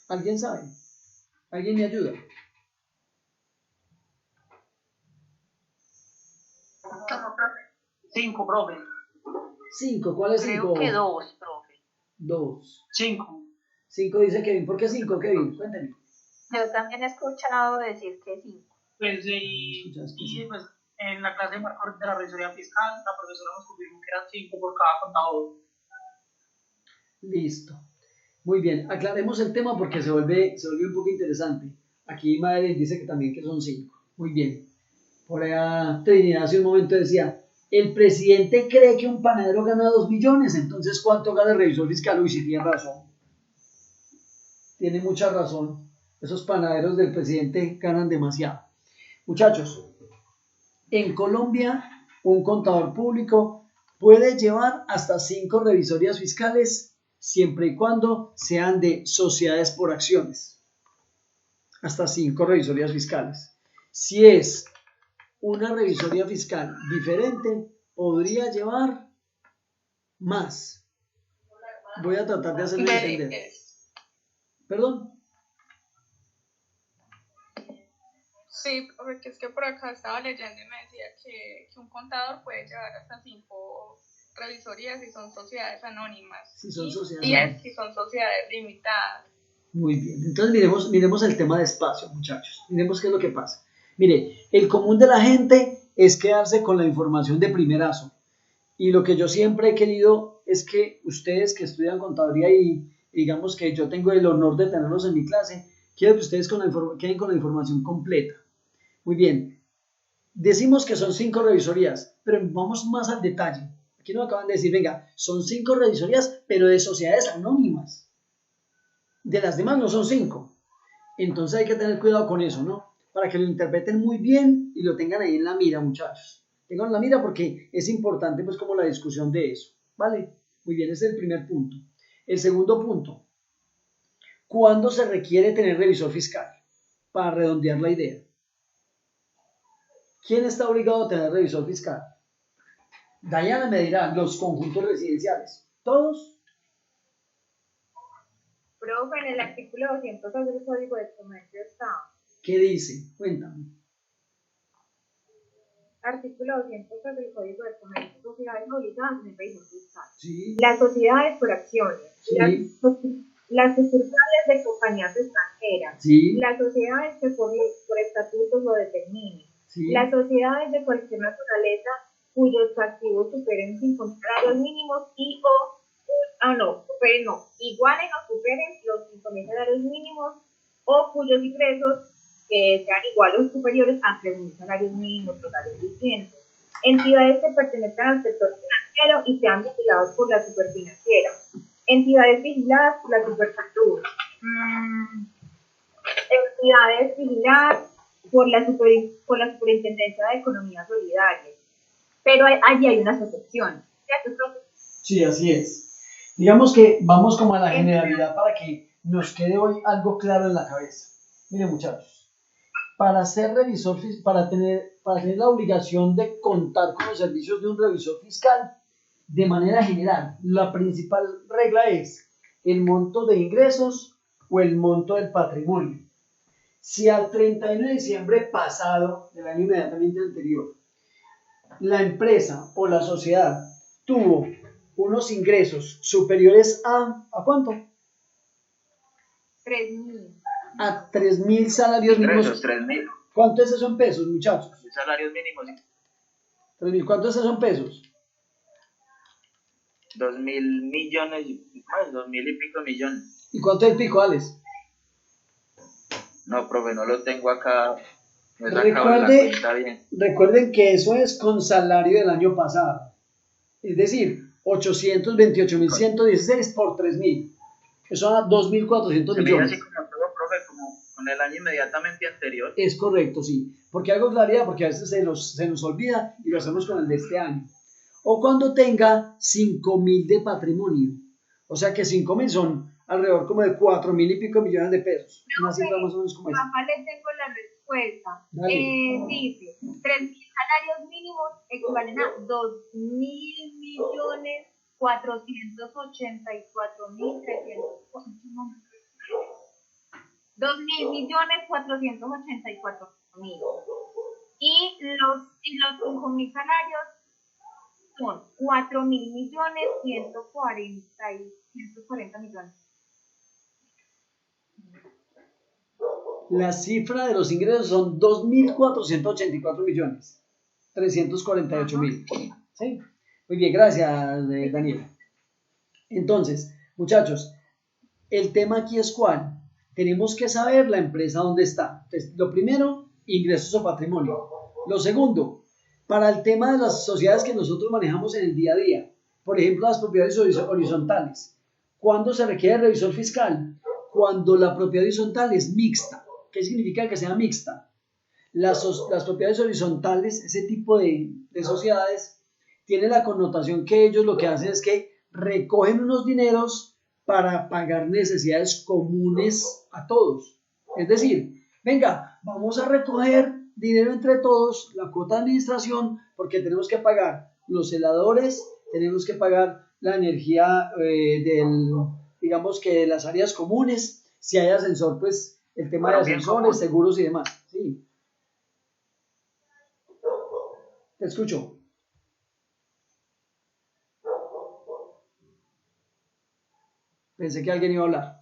¿Alguien sabe? ¿Alguien me ayuda? ¿Cómo, profe? 5, profe. 5, ¿cuál es 5? Creo que 2, profe. 2. 5. 5 dice Kevin. ¿Por qué 5, Kevin? Cuéntame. Yo también he escuchado decir que 5. Pues, pues en la clase de marco de la revisoría fiscal, la profesora nos confirmó que eran 5 por cada contador. Listo. Muy bien, aclaremos el tema porque se vuelve un poco interesante. Aquí Madeleine dice que también que son 5. Muy bien. Por allá Trinidad hace un momento decía, el presidente cree que un panadero gana 2 millones, entonces ¿cuánto gana el revisor fiscal? Uy, sí tiene razón. Tiene mucha razón. Esos panaderos del presidente ganan demasiado. Muchachos, en Colombia un contador público puede llevar hasta 5 revisorías fiscales siempre y cuando sean de sociedades por acciones. Hasta 5 revisorías fiscales. Si es una revisoría fiscal diferente, podría llevar más. Voy a tratar de hacerlo entender. ¿Perdón? Sí, porque es que por acá estaba leyendo y me decía que un contador puede llevar hasta 5 revisorías si son sociedades anónimas. Si son sociedades y 10 si son sociedades limitadas. Muy bien, entonces miremos el tema despacio, muchachos. Miremos qué es lo que pasa. Mire, el común de la gente es quedarse con la información de primerazo. Y lo que yo siempre he querido es que ustedes que estudian contaduría y digamos que yo tengo el honor de tenerlos en mi clase, quiero que ustedes queden con la información completa. Muy bien, decimos que son 5 revisorías, pero vamos más al detalle. Aquí nos acaban de decir, venga, son 5 revisorías, pero de sociedades anónimas. De las demás no son 5. Entonces hay que tener cuidado con eso, ¿no? Para que lo interpreten muy bien y lo tengan ahí en la mira, muchachos. Tengan en la mira porque es importante pues como la discusión de eso, ¿vale? Muy bien, ese es el primer punto. El segundo punto, ¿cuándo se requiere tener revisor fiscal? Para redondear la idea. ¿Quién está obligado a tener revisor fiscal? Dayana me dirá, los conjuntos residenciales. ¿Todos? Profe, en el artículo 202 del Código de Comercio está. ¿Qué dice? Cuéntame. Artículo 202 del Código de Comercio. Sociedades obligadas en el revisor fiscal. Sí. Las sociedades por acciones. Sí. Las sucursales de compañías extranjeras. Sí. Las sociedades que por estatutos lo determinen. Sí. Las sociedades de cualquier naturaleza cuyos activos superen 5 salarios mínimos igualen o superen los 5.000 salarios mínimos o cuyos ingresos sean iguales o superiores a 3.000 salarios mínimos totales vigentes. Entidades que pertenezcan al sector financiero y sean vigilados por la superfinanciera. Entidades vigiladas por la supersalud. Entidades vigiladas por la Superintendencia de Economía Solidaria. Pero allí hay unas excepciones. Sí, así es. Digamos que vamos como a la generalidad para que nos quede hoy algo claro en la cabeza. Miren, muchachos, para ser revisor, para tener la obligación de contar con los servicios de un revisor fiscal, de manera general, la principal regla es el monto de ingresos o el monto del patrimonio. Si al 31 de diciembre pasado, del año inmediatamente anterior, la empresa o la sociedad tuvo unos ingresos superiores ¿a cuánto? 3.000. A 3.000 salarios mínimos. 3.000. ¿Cuánto es eso en pesos, muchachos? Salarios mínimos. 3.000. ¿Cuánto es eso en pesos? 2.000 millones, más 2.000 y pico millones. ¿Y cuánto es el pico, Alex? No, profe, no lo tengo acá. Me sacaba la cuenta bien. Recuerden que eso es con salario del año pasado. Es decir, 828.116 por 3.000. Eso da 2.400 millones. Así como todo, profe, como con el año inmediatamente anterior. Es correcto, sí. Porque algo claridad, porque a veces se nos olvida y lo hacemos con el de este año. O cuando tenga 5.000 de patrimonio. O sea que 5.000 son alrededor como de 4.000 y pico millones de pesos. Una cifra más o menos como esa. Papá, le tengo la respuesta. Dale. Dice, 3.000 salarios mínimos equivalen a 2.484.300. 2.484.000. Y los 5.000 salarios son 4.140 millones. La cifra de los ingresos son 2.484 millones. 348.000. ¿Sí? Muy bien, gracias, Daniela. Entonces, muchachos, el tema aquí es cuál. Tenemos que saber la empresa dónde está. Entonces, lo primero, ingresos o patrimonio. Lo segundo, para el tema de las sociedades que nosotros manejamos en el día a día, por ejemplo, las propiedades horizontales. ¿Cuándo se requiere revisor fiscal? cuando la propiedad horizontal es mixta. ¿Qué significa que sea mixta? Las propiedades horizontales, ese tipo de sociedades, tienen la connotación que ellos lo que hacen es que recogen unos dineros para pagar necesidades comunes a todos. Es decir, venga, vamos a recoger dinero entre todos, la cuota de administración, porque tenemos que pagar los heladores, tenemos que pagar la energía digamos que de las áreas comunes, si hay ascensor, pues el tema de ascensores, seguros y demás. Sí. Te escucho. Pensé que alguien iba a hablar.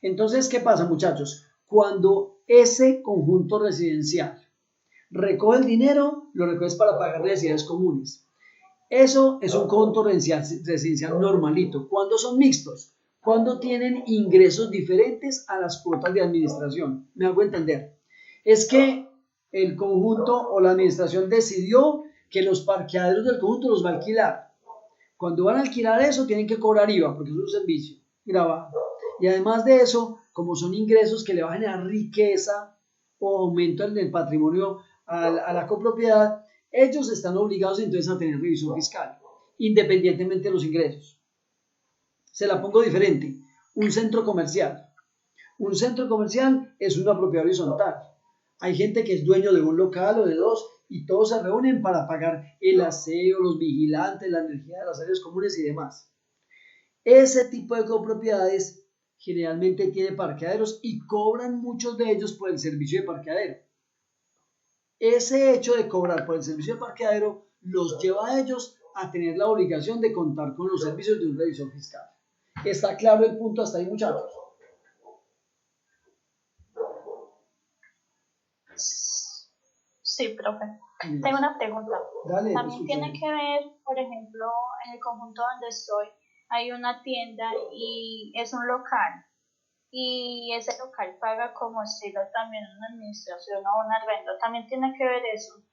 Entonces, ¿qué pasa, muchachos? Cuando ese conjunto residencial recoge el dinero, lo recoge para pagar necesidades comunes. Eso es un conjunto residencial normalito. ¿Cuándo son mixtos? Cuando tienen ingresos diferentes a las cuotas de administración. ¿Me hago entender? Es que el conjunto o la administración decidió que los parqueaderos del conjunto los va a alquilar. Cuando van a alquilar eso, tienen que cobrar IVA, porque es un servicio grabado. Y además de eso, como son ingresos que le va a generar riqueza o aumento en el patrimonio a la copropiedad, ellos están obligados entonces a tener revisión fiscal, independientemente de los ingresos. Se la pongo diferente. Un centro comercial. Un centro comercial es una propiedad horizontal. Hay gente que es dueño de un local o de dos y todos se reúnen para pagar el aseo, los vigilantes, la energía de las áreas comunes y demás. Ese tipo de copropiedades generalmente tiene parqueaderos y cobran muchos de ellos por el servicio de parqueadero. Ese hecho de cobrar por el servicio de parqueadero los lleva a ellos a tener la obligación de contar con los servicios de un revisor fiscal. ¿Está claro el punto hasta ahí, muchachos? Sí, profe. Tengo una pregunta. Dale, también tiene que ver, por ejemplo, en el conjunto donde estoy, hay una tienda y es un local. Y ese local paga como estilo también una administración o un arrendo. También tiene que ver eso.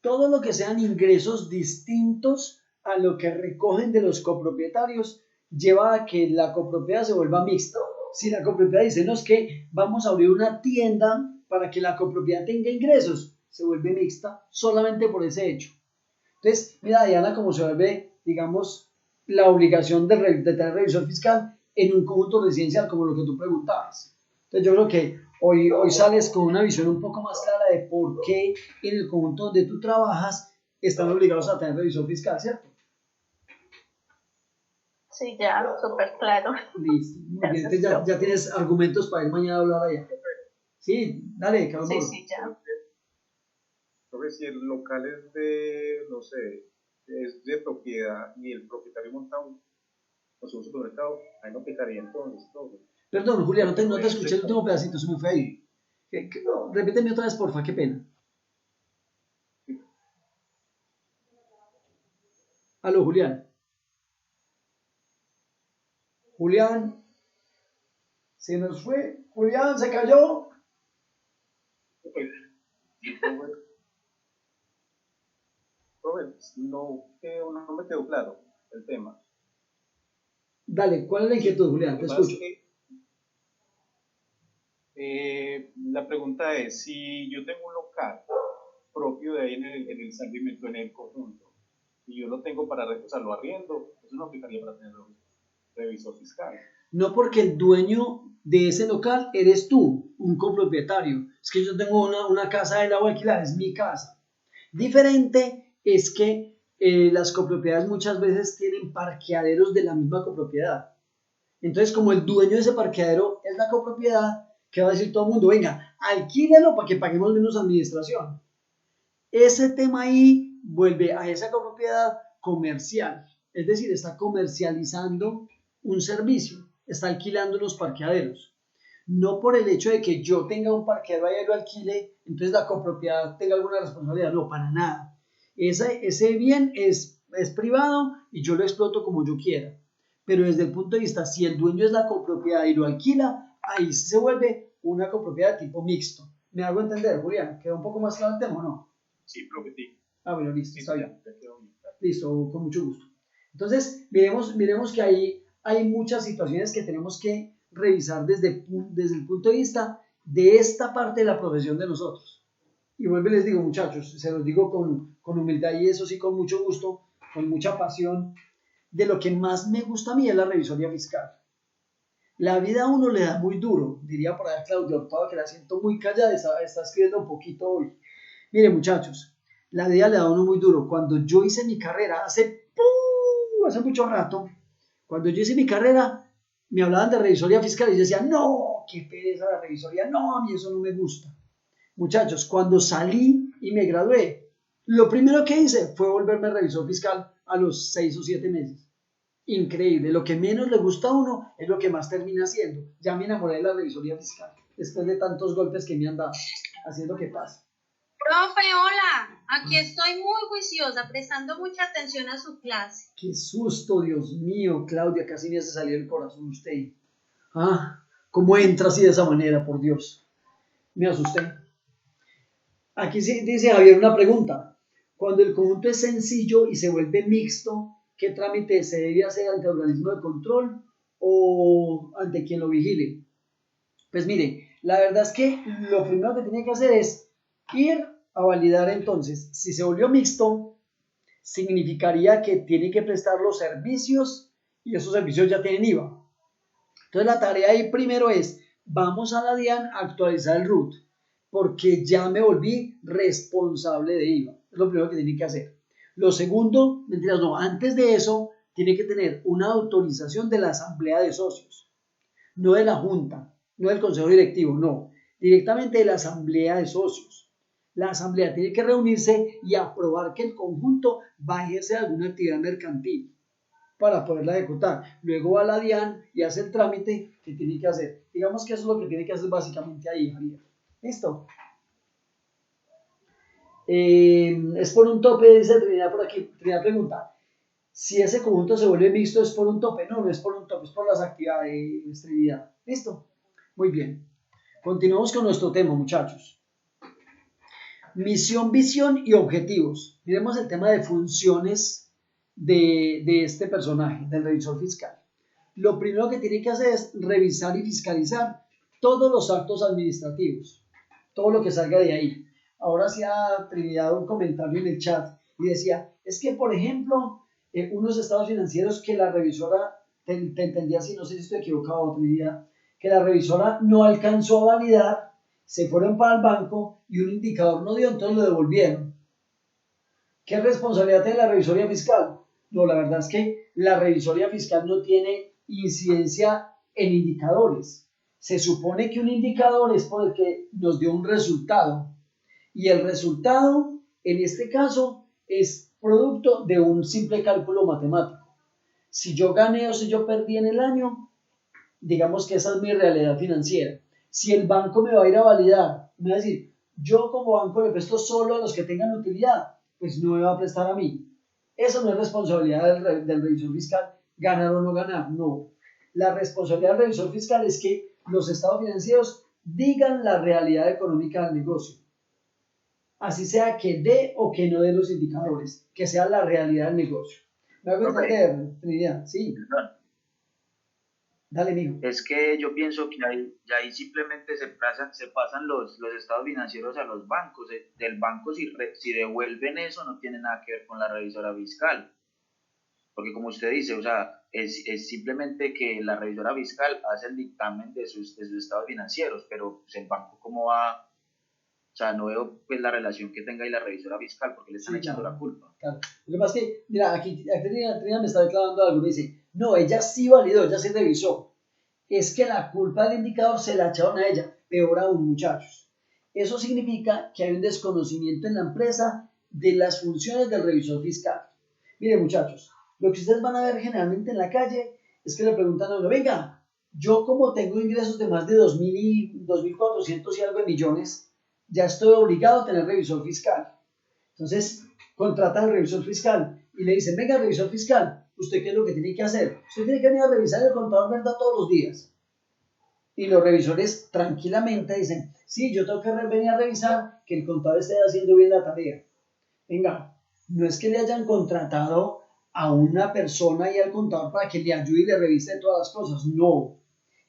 Todo lo que sean ingresos distintos a lo que recogen de los copropietarios lleva a que la copropiedad se vuelva mixta. Si la copropiedad dice, no, es que vamos a abrir una tienda para que la copropiedad tenga ingresos, se vuelve mixta solamente por ese hecho. Entonces, mira, Diana, cómo se vuelve, digamos, la obligación de tener revisor fiscal en un conjunto residencial, como lo que tú preguntabas. Entonces, yo creo que hoy sales con una visión un poco más clara de por qué en el conjunto donde tú trabajas están obligados a tener revisor fiscal, ¿cierto? Sí, ya, súper claro. Listo. Muy bien. Entonces ya tienes argumentos para ir mañana a hablar allá. Sí, dale, Carlos. Sí, ya. Creo que si el local es de, no sé, es de propiedad y el propietario monta un supermercado, ahí no aplicaría entonces todo. Perdón, Julia, no te escuché el último pedacito, se me fue ahí. Repíteme otra vez, porfa, qué pena. Aló, Julián. Julián, se nos fue. Julián, se cayó. No me quedó claro el tema. Dale, ¿cuál es la inquietud, Julián? Te escucho. La pregunta es, si yo tengo un local propio de ahí en el establecimiento, en el conjunto, y yo lo tengo para, o sea, lo arriendo, eso no aplicaría para tener revisor fiscal. No, porque el dueño de ese local eres tú, un copropietario. Es que yo tengo una casa de la voy a alquilar, es mi casa. Diferente es que las copropiedades muchas veces tienen parqueaderos de la misma copropiedad. Entonces, como el dueño de ese parqueadero es la copropiedad, ¿qué va a decir todo el mundo? Venga, alquílelo para que paguemos menos administración. Ese tema ahí vuelve a esa copropiedad comercial. Es decir, está comercializando un servicio, está alquilando los parqueaderos. No por el hecho de que yo tenga un parqueadero y lo alquile, entonces la copropiedad tenga alguna responsabilidad. No, para nada. Ese bien es privado y yo lo exploto como yo quiera. Pero desde el punto de vista, si el dueño es la copropiedad y lo alquila, ahí se vuelve una copropiedad de tipo mixto. ¿Me hago entender, Julián? ¿Quedó un poco más claro el tema o no? Sí, profe, sí. Ah, bueno, listo, está bien. Listo, con mucho gusto. Entonces, miremos que ahí hay muchas situaciones que tenemos que revisar desde el punto de vista de esta parte de la profesión de nosotros. Y vuelvo y les digo, muchachos, se los digo con humildad y eso sí con mucho gusto, con mucha pasión, de lo que más me gusta a mí es la revisoría fiscal. La vida a uno le da muy duro, diría por allá Claudia Hurtado, que la siento muy callada, está escribiendo un poquito hoy. Miren, muchachos, la vida le da a uno muy duro. Cuando yo hice mi carrera, hace mucho rato, cuando yo hice mi carrera, me hablaban de revisoría fiscal y yo decía, no, qué pereza la revisoría, no, a mí eso no me gusta. Muchachos, cuando salí y me gradué, lo primero que hice fue volverme revisor fiscal a los 6 o 7 meses. Increíble, lo que menos le gusta a uno es lo que más termina haciendo. Ya me enamoré de la revisoría fiscal, después de tantos golpes que me han dado, haciendo que pase. Profe, hola, aquí estoy muy juiciosa, prestando mucha atención a su clase. Qué susto, Dios mío, Claudia, casi me hace salir el corazón usted. ¿Cómo entra así de esa manera, por Dios? Me asusté. Aquí sí dice Javier una pregunta. Cuando el conjunto es sencillo y se vuelve mixto, ¿qué trámite se debe hacer ante el organismo de control o ante quien lo vigile? Pues mire, la verdad es que lo primero que tiene que hacer es ir a validar entonces. Si se volvió mixto, significaría que tiene que prestar los servicios y esos servicios ya tienen IVA. Entonces la tarea ahí primero es, vamos a la DIAN a actualizar el RUT, porque ya me volví responsable de IVA. Es lo primero que tiene que hacer. Lo segundo, antes de eso, tiene que tener una autorización de la asamblea de socios, no de la junta, no del consejo directivo, no, directamente de la asamblea de socios. La asamblea tiene que reunirse y aprobar que el conjunto va a ejercer alguna actividad mercantil para poderla ejecutar. Luego va a la DIAN y hace el trámite que tiene que hacer. Digamos que eso es lo que tiene que hacer básicamente ahí, Javier. ¿Listo? Es por un tope, dice Trinidad por aquí. Trinidad pregunta, si ese conjunto se vuelve mixto, ¿es por un tope? No, no es por un tope, es por las actividades, Trinidad. ¿Listo? Muy bien. Continuamos con nuestro tema, muchachos. Misión, visión y objetivos. Miremos el tema de funciones de este personaje, del revisor fiscal. Lo primero que tiene que hacer es revisar y fiscalizar todos los actos administrativos, todo lo que salga de ahí. Ahora hacía Trinidad un comentario en el chat y decía, es que por ejemplo, unos estados financieros que la revisora, te entendía así, no sé si estoy equivocado, Trinidad, que la revisora no alcanzó a validar, se fueron para el banco y un indicador no dio, entonces lo devolvieron. ¿Qué responsabilidad tiene la revisoría fiscal? No, la verdad es que la revisoría fiscal no tiene incidencia en indicadores. Se supone que un indicador es por el que nos dio un resultado. Y el resultado, en este caso, es producto de un simple cálculo matemático. Si yo gané o si yo perdí en el año, digamos que esa es mi realidad financiera. Si el banco me va a ir a validar, me va a decir, yo como banco le presto solo a los que tengan utilidad, pues no me va a prestar a mí. Eso no es responsabilidad del revisor fiscal, ganar o no ganar, no. La responsabilidad del revisor fiscal es que los estados financieros digan la realidad económica del negocio. Así sea que dé o que no dé los indicadores, que sea la realidad del negocio. ¿Me hago entender, Trinidad? Sí. Dale, mijo. Es que yo pienso que ahí simplemente se pasan los estados financieros a los bancos. Del banco, si devuelven eso, no tiene nada que ver con la revisora fiscal. Porque como usted dice, o sea, es simplemente que la revisora fiscal hace el dictamen de sus estados financieros, pero pues, el banco cómo va... O sea, no veo pues la relación que tenga ahí la revisora fiscal porque le están echando la culpa. Claro. Lo que pasa es que, mira, aquí Trina me está declarando algo, me dice, no, ella sí validó, ella sí revisó. Es que la culpa del indicador se la echaron a ella, peor aún, muchachos. Eso significa que hay un desconocimiento en la empresa de las funciones del revisor fiscal. Miren, muchachos, lo que ustedes van a ver generalmente en la calle es que le preguntan a uno, venga, yo como tengo ingresos de más de 2.000 y 2.400 y algo de millones, ya estoy obligado a tener revisor fiscal. Entonces, contratan al revisor fiscal y le dicen, venga, revisor fiscal, ¿usted qué es lo que tiene que hacer? Usted tiene que venir a revisar el contador verdad todos los días. Y los revisores tranquilamente dicen, sí, yo tengo que venir a revisar que el contador esté haciendo bien la tarea. Venga, no es que le hayan contratado a una persona y al contador para que le ayude y le revise todas las cosas, no.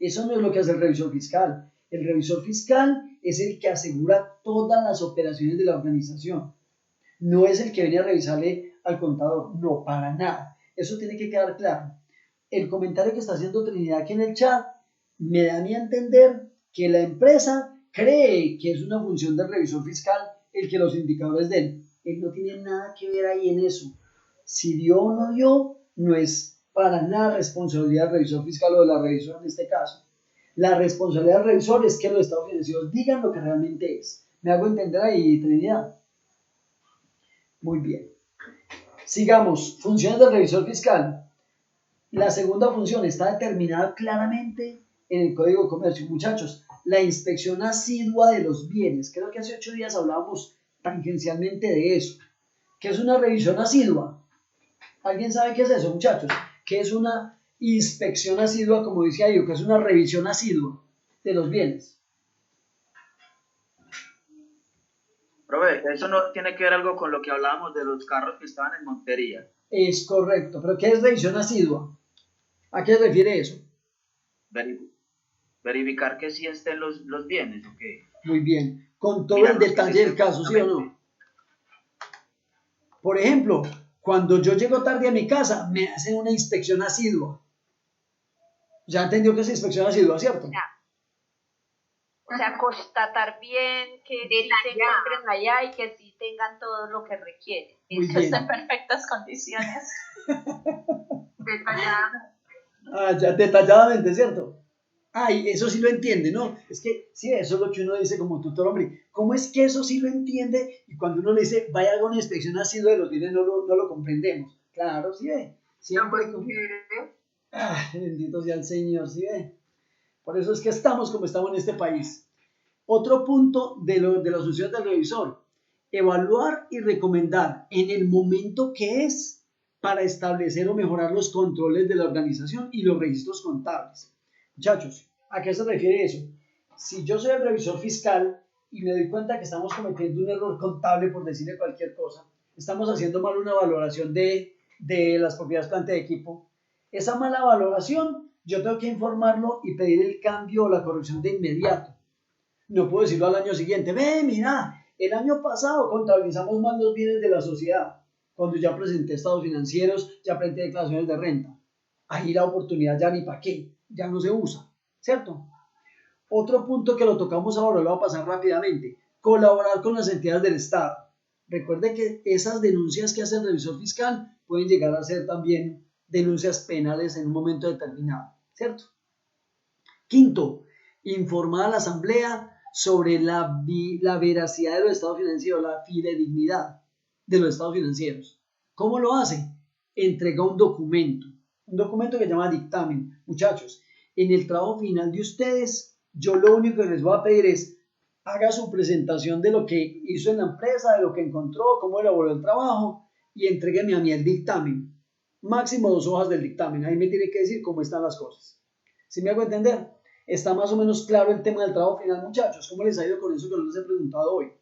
Eso no es lo que hace el revisor fiscal. El revisor fiscal es el que asegura todas las operaciones de la organización. No es el que viene a revisarle al contador, no, para nada. Eso tiene que quedar claro. El comentario que está haciendo Trinidad aquí en el chat me da a mí a entender que la empresa cree que es una función del revisor fiscal el que los indicadores den. Él no tiene nada que ver ahí en eso. Si dio o no dio, no es para nada responsabilidad del revisor fiscal o de la revisora en este caso. La responsabilidad del revisor es que los estados financieros digan lo que realmente es. ¿Me hago entender ahí, Trinidad? Muy bien. Sigamos. Funciones del revisor fiscal. La segunda función está determinada claramente en el Código de Comercio. Muchachos, la inspección asidua de los bienes. Creo que hace 8 días hablábamos tangencialmente de eso. ¿Qué es una revisión asidua? ¿Alguien sabe qué es eso, muchachos? ¿Qué es una inspección asidua, como decía yo? ¿Qué es una revisión asidua de los bienes? Profe, eso no tiene que ver algo con lo que hablábamos de los carros que estaban en Montería. Es correcto, pero ¿qué es revisión asidua? ¿A qué se refiere eso? Verificar que sí estén los bienes, ¿o qué? Muy bien, con todo el detalle del caso, ¿sí o no? Por ejemplo, cuando yo llego tarde a mi casa, me hacen una inspección asidua. Ya entendió que es inspección asidua, ¿cierto? Ya. O sea, constatar bien que sí se encuentren allá y que sí tengan todo lo que requieren. Muy Eso bien. está en perfectas condiciones. Ya detalladamente, ¿cierto? Ay, eso sí lo entiende, ¿no? Es que, sí, eso es lo que uno dice como tutor, hombre. ¿Cómo es que eso sí lo entiende? Y cuando uno le dice, vaya a una inspección asidua de los bienes, no lo comprendemos. Claro, sí ve. Siempre. Bendito sea el Señor, sí ve. Por eso es que estamos como estamos en este país. Otro punto de las funciones del revisor: evaluar y recomendar en el momento que es para establecer o mejorar los controles de la organización y los registros contables. Muchachos, ¿a qué se refiere eso? Si yo soy el revisor fiscal y me doy cuenta que estamos cometiendo un error contable, por decirle cualquier cosa, estamos haciendo mal una valoración de las propiedades planta de equipo, esa mala valoración yo tengo que informarlo y pedir el cambio o la corrección de inmediato. No puedo decirlo al año siguiente, mira, el año pasado contabilizamos mal los bienes de la sociedad, cuando ya presenté estados financieros, ya presenté declaraciones de renta. Ahí la oportunidad ya ni para qué, ya no se usa, ¿cierto? Otro punto que lo tocamos ahora, lo voy a pasar rápidamente: colaborar con las entidades del Estado. Recuerde que esas denuncias que hace el revisor fiscal pueden llegar a ser también denuncias penales en un momento determinado, ¿cierto? Quinto, informar a la Asamblea sobre la veracidad de los estados financieros, la fidedignidad de los estados financieros. ¿Cómo lo hace? Entrega un documento que se llama dictamen. Muchachos, en el trabajo final de ustedes, yo lo único que les voy a pedir es haga su presentación de lo que hizo en la empresa, de lo que encontró, cómo elaboró el trabajo, y entrégueme a mí el dictamen. Máximo 2 hojas del dictamen. Ahí me tiene que decir cómo están las cosas. ¿Sí me hago entender? Está más o menos claro el tema del trabajo final, muchachos. ¿Cómo les ha ido con eso que no les he preguntado hoy?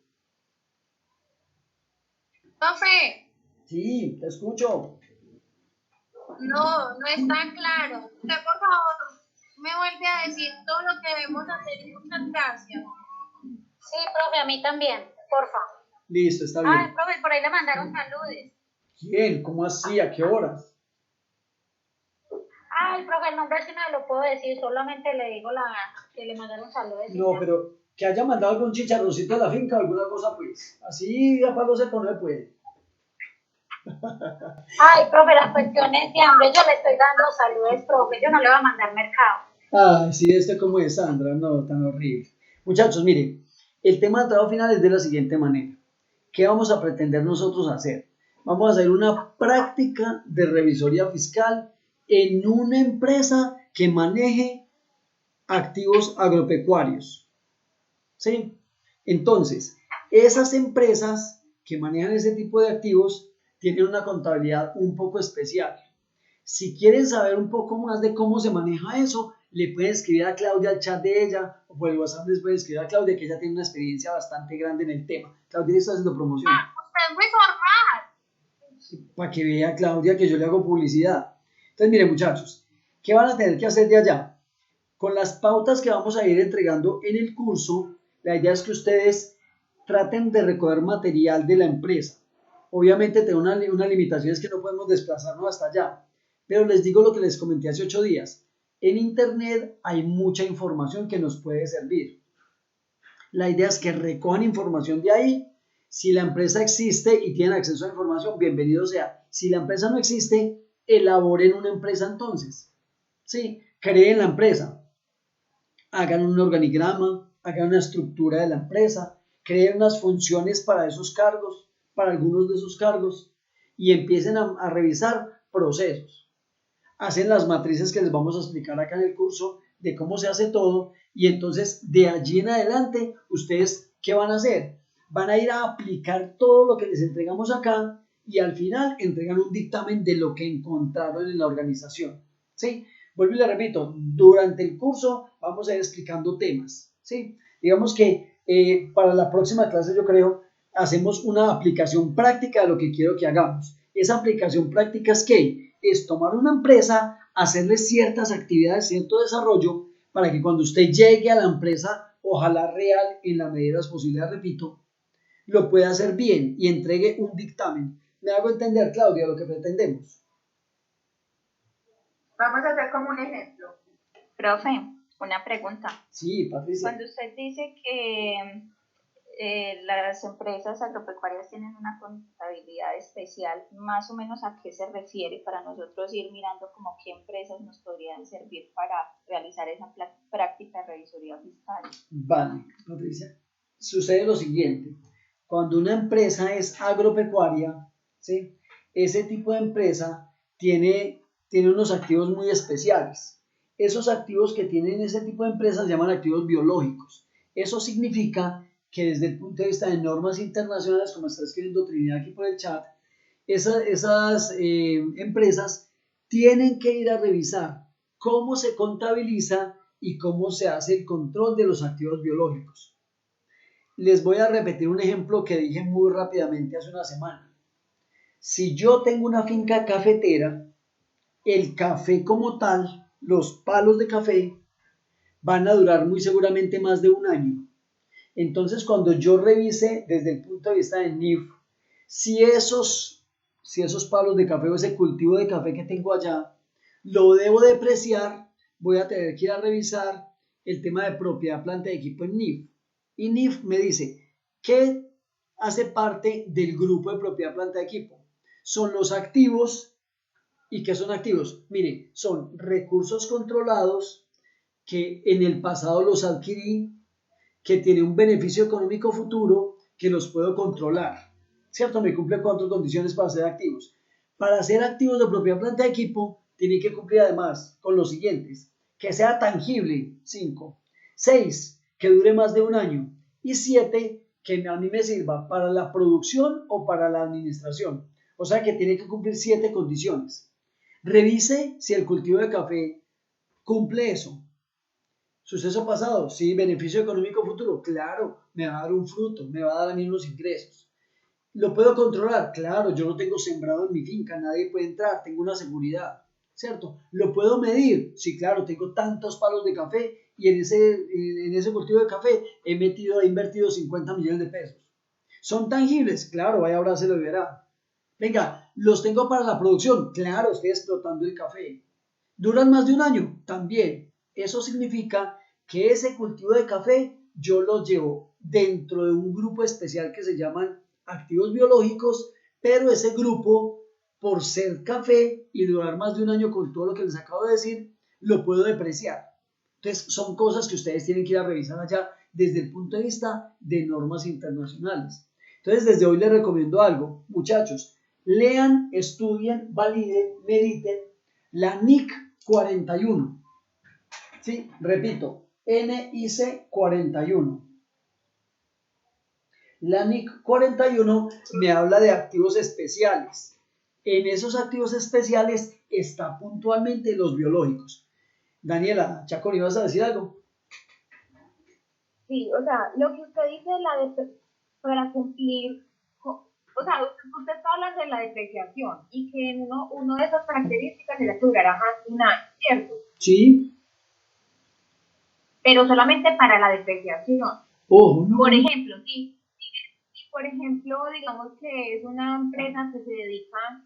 Profe, Sí, te escucho. no está claro. Usted, por favor, me vuelve a decir todo lo que debemos hacer y muchas gracias. Sí, profe, a mí también, porfa. Listo, está bien. Ay, profe, por ahí le mandaron saludes. ¿Quién? ¿Cómo así? ¿A qué horas? Ay, profe, el nombre sí no lo puedo decir, solamente le digo que le mandaron saludos. No, pero que haya mandado algún chicharroncito a la finca o alguna cosa, pues. Así a pago seco no se puede. Ay, profe, las cuestiones de hambre, yo le estoy dando saludos, profe, yo no le voy a mandar mercado. Ay, sí, como es Sandra, no, tan horrible. Muchachos, miren, el tema del trabajo final es de la siguiente manera. ¿Qué vamos a pretender nosotros hacer? Vamos a hacer una práctica de revisoría fiscal en una empresa que maneje activos agropecuarios. ¿Sí? Entonces, esas empresas que manejan ese tipo de activos tienen una contabilidad un poco especial. Si quieren saber un poco más de cómo se maneja eso, le pueden escribir a Claudia al chat de ella, o por el WhatsApp les pueden escribir a Claudia, que ella tiene una experiencia bastante grande en el tema. Claudia está haciendo promoción. Usted es muy formal. Para que vea Claudia que yo le hago publicidad. Entonces, miren, muchachos, ¿qué van a tener que hacer de allá? Con las pautas que vamos a ir entregando en el curso, la idea es que ustedes traten de recoger material de la empresa. Obviamente tengo una limitación, es que no podemos desplazarnos hasta allá, pero les digo lo que les comenté hace 8 días. En internet hay mucha información que nos puede servir. La idea es que recojan información de ahí. Si la empresa existe y tienen acceso a información, bienvenido sea. Si la empresa no existe, elaboren una empresa entonces. ¿Sí? Creen la empresa. Hagan un organigrama, hagan una estructura de la empresa, creen unas funciones para esos cargos, para algunos de esos cargos, y empiecen a revisar procesos. Hacen las matrices que les vamos a explicar acá en el curso de cómo se hace todo, y entonces de allí en adelante, ustedes, ¿qué van a hacer? Van a ir a aplicar todo lo que les entregamos acá, y al final entregan un dictamen de lo que encontraron en la organización. ¿Sí? Vuelvo y le repito, durante el curso vamos a ir explicando temas, ¿sí? Digamos que para la próxima clase yo creo hacemos una aplicación práctica de lo que quiero que hagamos. Esa aplicación práctica es ¿qué? Es tomar una empresa, hacerle ciertas actividades, cierto desarrollo, para que cuando usted llegue a la empresa, ojalá real, en la medida de las posibilidades, repito, lo pueda hacer bien y entregue un dictamen. ¿Me hago entender, Claudia, lo que pretendemos? Vamos a hacer como un ejemplo. Profe, una pregunta. Sí, Patricia. Cuando usted dice que las empresas agropecuarias tienen una contabilidad especial, más o menos ¿a qué se refiere para nosotros ir mirando como qué empresas nos podrían servir para realizar esa práctica de revisoría fiscal? Vale, Patricia. Sucede lo siguiente. Cuando una empresa es agropecuaria, ¿sí? Ese tipo de empresa tiene unos activos muy especiales. Esos activos que tienen ese tipo de empresas se llaman activos biológicos. Eso significa que desde el punto de vista de normas internacionales, como está escribiendo Trinidad aquí por el chat, esas empresas tienen que ir a revisar cómo se contabiliza y cómo se hace el control de los activos biológicos. Les voy a repetir un ejemplo que dije muy rápidamente hace una semana. Si yo tengo una finca cafetera, el café como tal, los palos de café, van a durar muy seguramente más de un año. Entonces, cuando yo revise desde el punto de vista del NIF, si esos palos de café o ese cultivo de café que tengo allá, lo debo depreciar, voy a tener que ir a revisar el tema de propiedad, planta y equipo en NIF. Y NIF me dice, ¿qué hace parte del grupo de propiedad, planta y equipo? Son los activos. ¿Y qué son activos? Mire, son recursos controlados que en el pasado los adquirí, que tiene un beneficio económico futuro, que los puedo controlar. ¿Cierto? Me cumple 4 condiciones para ser activos. Para ser activos de propiedad, planta y equipo, tiene que cumplir además con los siguientes. Que sea tangible, 5. 6. Que dure más de un año. Y 7. Que a mí me sirva para la producción o para la administración. O sea que tiene que cumplir 7 condiciones. Revise si el cultivo de café cumple eso. Suceso pasado, sí, beneficio económico futuro, claro, me va a dar un fruto, me va a dar a mí unos ingresos. ¿Lo puedo controlar? Claro, yo lo tengo sembrado en mi finca, nadie puede entrar, tengo una seguridad, ¿cierto? ¿Lo puedo medir? Sí, claro, tengo tantos palos de café y en ese cultivo de café he invertido 50 millones de pesos. ¿Son tangibles? Claro, vaya ahora se lo verá. Venga, ¿los tengo para la producción? Claro, estoy explotando el café. ¿Duran más de un año? También. Eso significa que ese cultivo de café yo lo llevo dentro de un grupo especial que se llaman activos biológicos, pero ese grupo, por ser café y durar más de un año con todo lo que les acabo de decir, lo puedo depreciar. Entonces, son cosas que ustedes tienen que ir a revisar allá desde el punto de vista de normas internacionales. Entonces, desde hoy les recomiendo algo, muchachos. Lean, estudien, validen, mediten la NIC 41. Sí, repito, NIC 41. La NIC 41 me habla de activos especiales. En esos activos especiales está puntualmente los biológicos. Daniela, Chacón, ¿ibas a decir algo? Sí, o sea, lo que usted dice para cumplir, o sea, usted está hablando de la depreciación y que uno de esas características es la que durará más de un año, ¿cierto? Sí. pero solamente para la depreciación. Ojo, no. Por ejemplo, si por ejemplo, digamos que es una empresa que se dedica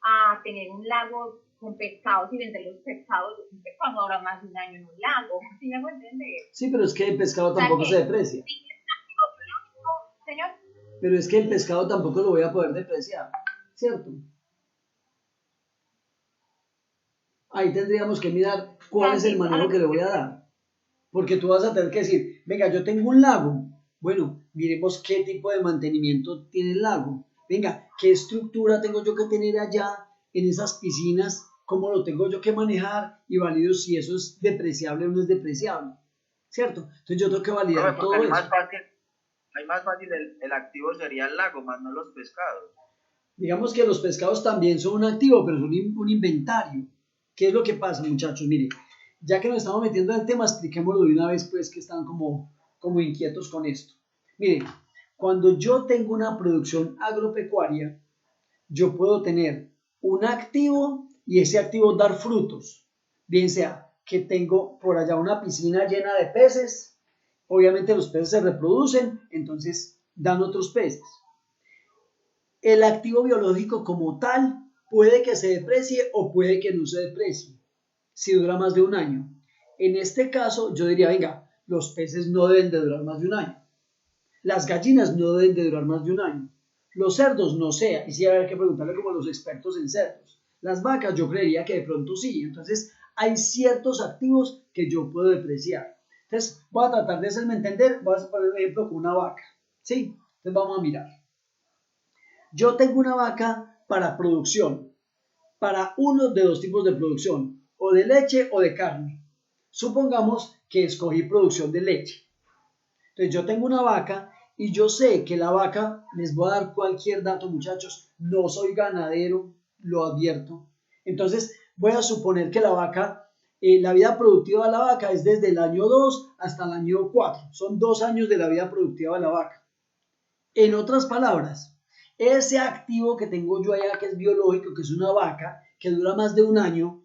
a tener un lago con pescados y vender los pescados, un pescado no habrá más de un año en un lago, ¿sí me puedo entender? Sí, pero es que el pescado O sea tampoco que, se deprecia. señor, Pero es que el pescado tampoco lo voy a poder depreciar, ¿cierto? Ahí tendríamos que mirar cuál es el manejo que le voy a dar. Porque tú vas a tener que decir, venga, yo tengo un lago. Bueno, miremos qué tipo de mantenimiento tiene el lago. Venga, qué estructura tengo yo que tener allá en esas piscinas, cómo lo tengo yo que manejar y valido si eso es depreciable o no es depreciable. ¿Cierto? Entonces yo tengo que validar todo eso. Hay más fácil el activo sería el lago, más no los pescados. Digamos que los pescados también son un activo, pero son un inventario. ¿Qué es lo que pasa, muchachos? Mire, ya que nos estamos metiendo en el tema, expliquémoslo de una vez, pues, que están como inquietos con esto. Mire, cuando yo tengo una producción agropecuaria, yo puedo tener un activo y ese activo dar frutos. Bien sea que tengo por allá una piscina llena de peces, obviamente los peces se reproducen, entonces dan otros peces. El activo biológico como tal puede que se deprecie o puede que no se deprecie si dura más de un año. En este caso yo diría, venga, los peces no deben de durar más de un año. Las gallinas no deben de durar más de un año. Los cerdos no sé, y sí habrá que preguntarle como a los expertos en cerdos. Las vacas yo creería que de pronto sí. Entonces hay ciertos activos que yo puedo depreciar. Entonces voy a tratar de hacerme entender, voy a poner un ejemplo con una vaca. ¿Sí? Entonces vamos a mirar. Yo tengo una vaca para producción, para uno de dos tipos de producción, o de leche o de carne. Supongamos que escogí producción de leche. Entonces yo tengo una vaca y yo sé que la vaca, les voy a dar cualquier dato, muchachos, no soy ganadero, lo advierto. Entonces voy a suponer que la vaca, la vida productiva de la vaca es desde el año 2 hasta el año 4. Son 2 años de la vida productiva de la vaca. En otras palabras, ese activo que tengo yo allá, que es biológico, que es una vaca, que dura más de un año,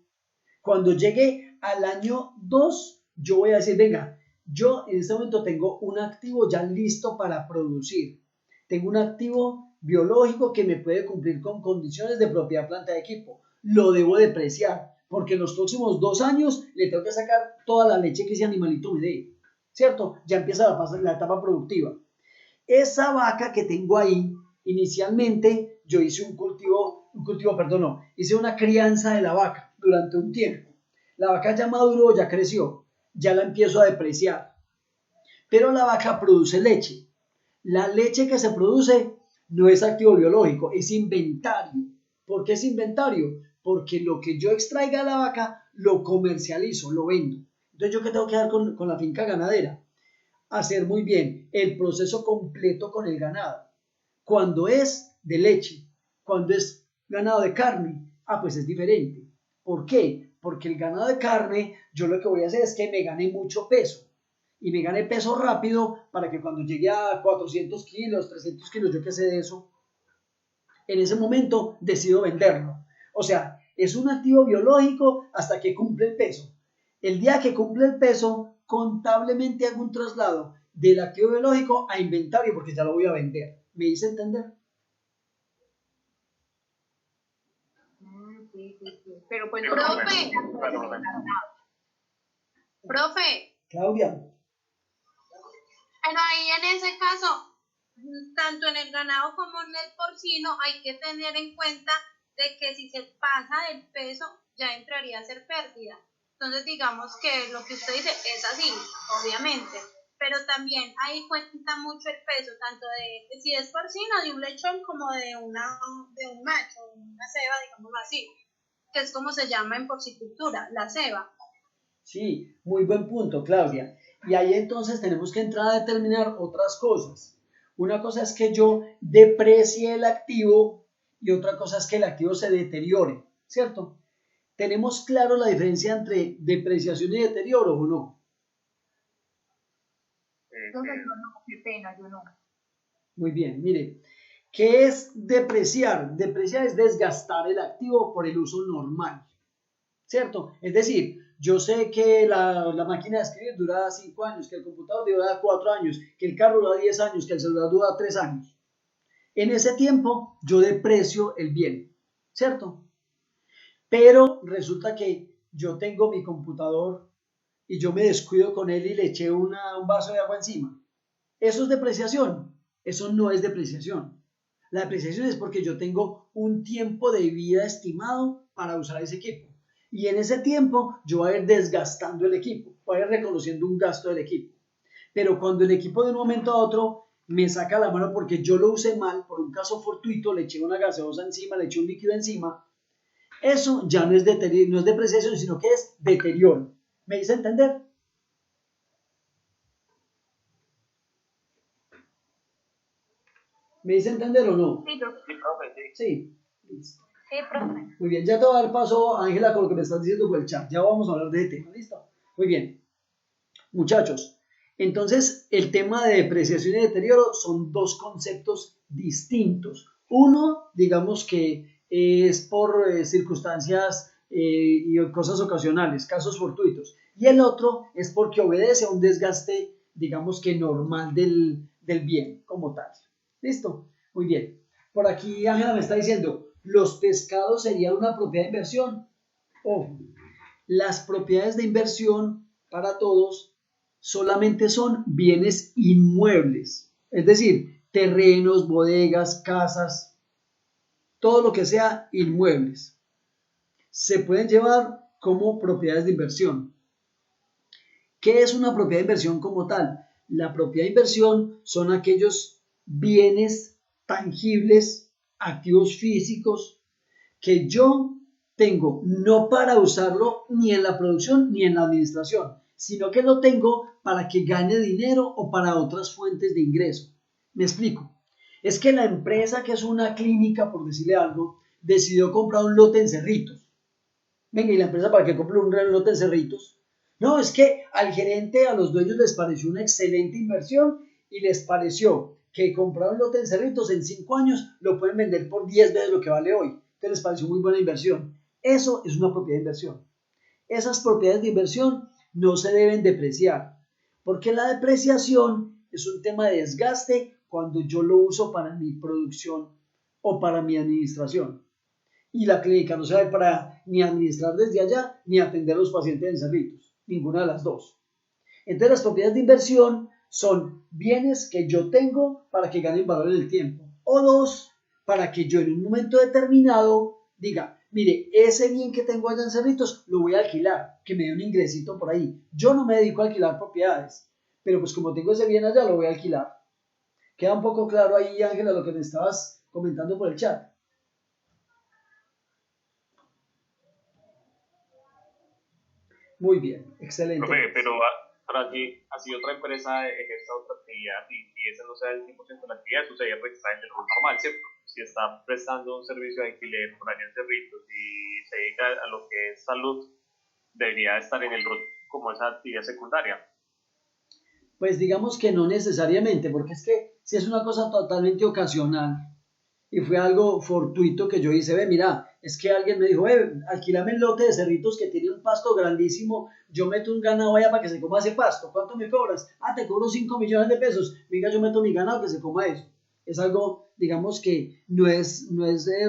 cuando llegue al año 2, yo voy a decir, venga, yo en este momento tengo un activo ya listo para producir. Tengo un activo biológico que me puede cumplir con condiciones de propiedad, planta de equipo. Lo debo depreciar, porque en los próximos 2 años le tengo que sacar toda la leche que ese animalito me dé. ¿Cierto? Ya empieza la etapa productiva. Esa vaca que tengo ahí, inicialmente yo hice hice una crianza de la vaca durante un tiempo. La vaca ya maduró, ya creció, ya la empiezo a depreciar. Pero la vaca produce leche. La leche que se produce no es activo biológico, es inventario. ¿Por qué es inventario? Porque lo que yo extraiga de la vaca lo comercializo, lo vendo. Entonces, ¿yo qué tengo que dar con la finca ganadera? Hacer muy bien el proceso completo con el ganado. Cuando es de leche, cuando es ganado de carne, pues es diferente. ¿Por qué? Porque el ganado de carne, yo lo que voy a hacer es que me gane mucho peso. Y me gane peso rápido para que cuando llegue a 400 kilos, 300 kilos, yo qué sé de eso, en ese momento decido venderlo. O sea, es un activo biológico hasta que cumple el peso. El día que cumple el peso, contablemente hago un traslado del activo biológico a inventario porque ya lo voy a vender. ¿Me hice entender? Sí. Pero pues Profe. Claudia. Pero ahí en ese caso, tanto en el ganado como en el porcino, hay que tener en cuenta de que si se pasa del peso, ya entraría a ser pérdida. Entonces, digamos que lo que usted dice es así, obviamente, pero también ahí cuenta mucho el peso, tanto de si es porcino, de un lechón, como de un macho, una ceba, digamos así, que es como se llama en porcicultura, la ceba. Sí, muy buen punto, Claudia. Y ahí entonces tenemos que entrar a determinar otras cosas. Una cosa es que yo deprecie el activo y otra cosa es que el activo se deteriore, ¿cierto? ¿Tenemos claro la diferencia entre depreciación y deterioro o no? Qué pena, yo no. Muy bien, mire, ¿qué es depreciar? Depreciar es desgastar el activo por el uso normal, ¿cierto? Es decir, yo sé que la máquina de escribir dura 5 años, que el computador dura 4 años, que el carro dura 10 años, que el celular dura 3 años. En ese tiempo yo deprecio el bien, ¿cierto? Pero resulta que yo tengo mi computador y yo me descuido con él y le eché un vaso de agua encima. ¿Eso es depreciación? Eso no es depreciación. La depreciación es porque yo tengo un tiempo de vida estimado para usar ese equipo. Y en ese tiempo yo voy a ir desgastando el equipo, voy a ir reconociendo un gasto del equipo. Pero cuando el equipo de un momento a otro me saca la mano porque yo lo usé mal, por un caso fortuito, le eché una gaseosa encima, le eché un líquido encima, eso ya no es depreciación, sino que es deterioro. ¿Me hice entender? ¿Me hice entender o no? Sí, profe. Sí. Sí, profe. Muy bien, ya te voy a dar paso, Ángela, con lo que me estás diciendo por el chat. Ya vamos a hablar de ese tema, ¿listo? Muy bien. Muchachos, entonces el tema de depreciación y deterioro son dos conceptos distintos. Uno, digamos que es por circunstancias y cosas ocasionales, casos fortuitos. Y el otro es porque obedece a un desgaste, digamos que normal del bien como tal. ¿Listo? Muy bien. Por aquí Ángela me está diciendo, ¿los pescados serían una propiedad de inversión? Ojo, las propiedades de inversión para todos solamente son bienes inmuebles, es decir, terrenos, bodegas, casas, todo lo que sea inmuebles. Se pueden llevar como propiedades de inversión. ¿Qué es una propiedad de inversión como tal? La propiedad de inversión son aquellos bienes tangibles, activos físicos, que yo tengo no para usarlo ni en la producción ni en la administración, sino que lo tengo para que gane dinero o para otras fuentes de ingreso. Me explico. Es que la empresa, que es una clínica, por decirle algo, decidió comprar un lote en Cerritos. Venga, ¿y la empresa para qué compró un lote en Cerritos? No, es que al gerente, a los dueños les pareció una excelente inversión y les pareció que comprar un lote en Cerritos en 5 años lo pueden vender por 10 veces lo que vale hoy. Entonces les pareció muy buena inversión. Eso es una propiedad de inversión. Esas propiedades de inversión no se deben depreciar, porque la depreciación es un tema de desgaste cuando yo lo uso para mi producción o para mi administración. Y la clínica no sirve para ni administrar desde allá ni atender a los pacientes en Cerritos, ninguna de las dos. Entonces las propiedades de inversión son bienes que yo tengo para que ganen valor en el tiempo, o dos, para que yo en un momento determinado diga, mire, ese bien que tengo allá en Cerritos lo voy a alquilar, que me dé un ingresito por ahí. Yo no me dedico a alquilar propiedades, pero pues como tengo ese bien allá lo voy a alquilar. Queda un poco claro ahí, Ángela, lo que me estabas comentando por el chat. Muy bien, excelente. Profe, pero ahora sí, así otra empresa ejerza otra actividad y esa no sea el 100% de la actividad, eso sería registrar en el rol normal, ¿cierto? Si está prestando un servicio de alquiler por allá en Cerritos y se dedica a lo que es salud, debería estar en el rol como esa actividad secundaria. Pues digamos que no necesariamente, porque es que si es una cosa totalmente ocasional y fue algo fortuito que yo hice, ve, mira, es que alguien me dijo, alquilame el lote de Cerritos que tiene un pasto grandísimo, yo meto un ganado allá para que se coma ese pasto, ¿cuánto me cobras? Te cobro 5 millones de pesos, venga, yo meto mi ganado que se coma eso. Es algo, digamos que no es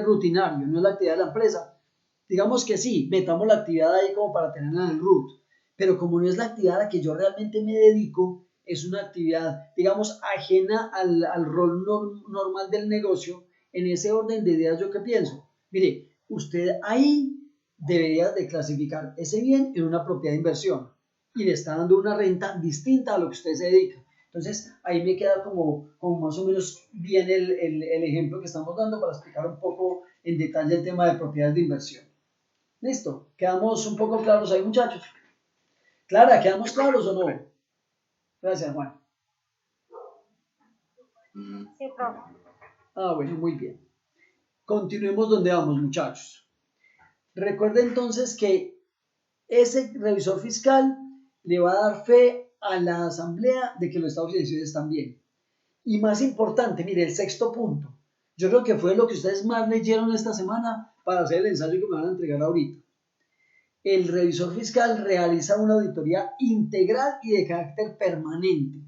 rutinario, no es la actividad de la empresa. Digamos que sí, metamos la actividad ahí como para tenerla en el root, pero como no es la actividad a la que yo realmente me dedico, es una actividad, digamos, ajena al rol normal del negocio. En ese orden de ideas, ¿yo qué pienso? Mire, usted ahí debería de clasificar ese bien en una propiedad de inversión y le está dando una renta distinta a lo que usted se dedica. Entonces, ahí me queda como más o menos bien el ejemplo que estamos dando para explicar un poco en detalle el tema de propiedades de inversión. ¿Listo? ¿Quedamos un poco claros ahí, muchachos? Clara, ¿quedamos claros o no? Gracias, Juan. Sí, profe. Bueno, muy bien. Continuemos donde vamos, muchachos. Recuerden entonces que ese revisor fiscal le va a dar fe a la asamblea de que los estados financieros están bien. Y más importante, mire, el sexto punto. Yo creo que fue lo que ustedes más leyeron esta semana para hacer el ensayo que me van a entregar ahorita. el revisor fiscal realiza una auditoría integral y de carácter permanente.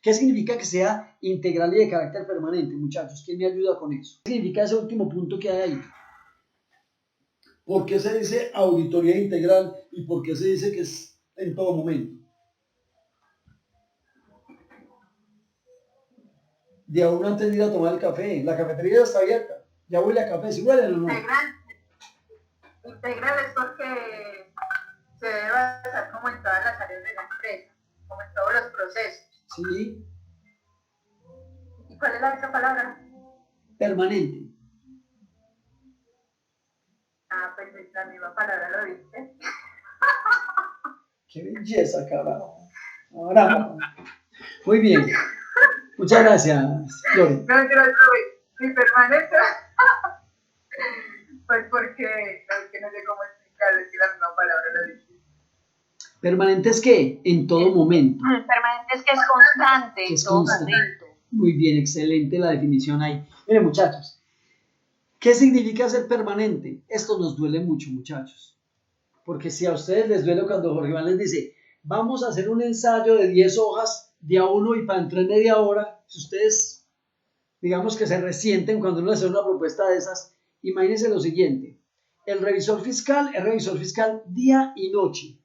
¿Qué significa que sea integral y de carácter permanente, muchachos? ¿Quién me ayuda con eso? ¿Qué significa ese último punto que hay ahí? ¿Por qué se dice auditoría integral y por qué se dice que es en todo momento? De aún antes de ir a tomar el café, la cafetería ya está abierta, ya huele a café, ¿sí huele o no? Integral es porque se debe basar como en todas las áreas de la empresa, como en todos los procesos. Sí. ¿Y cuál es la otra palabra? Permanente. Ah, pues la misma palabra lo dice. ¡Qué belleza, carajo! Ahora, muy bien. Muchas gracias, Flori. No, mi permanente. Pues porque no sé cómo explicarles que la misma palabra lo dice. ¿Permanente es qué? En todo momento. Permanente es que es constante, en todo momento. Muy bien, excelente la definición ahí. Miren, muchachos, ¿qué significa ser permanente? Esto nos duele mucho, muchachos. Porque si a ustedes les duele cuando Jorge Iván les dice, vamos a hacer un ensayo de 10 hojas de a uno y para entrar en media hora, si ustedes, digamos que se resienten cuando uno hace una propuesta de esas, imagínense lo siguiente. El revisor fiscal es revisor fiscal día y noche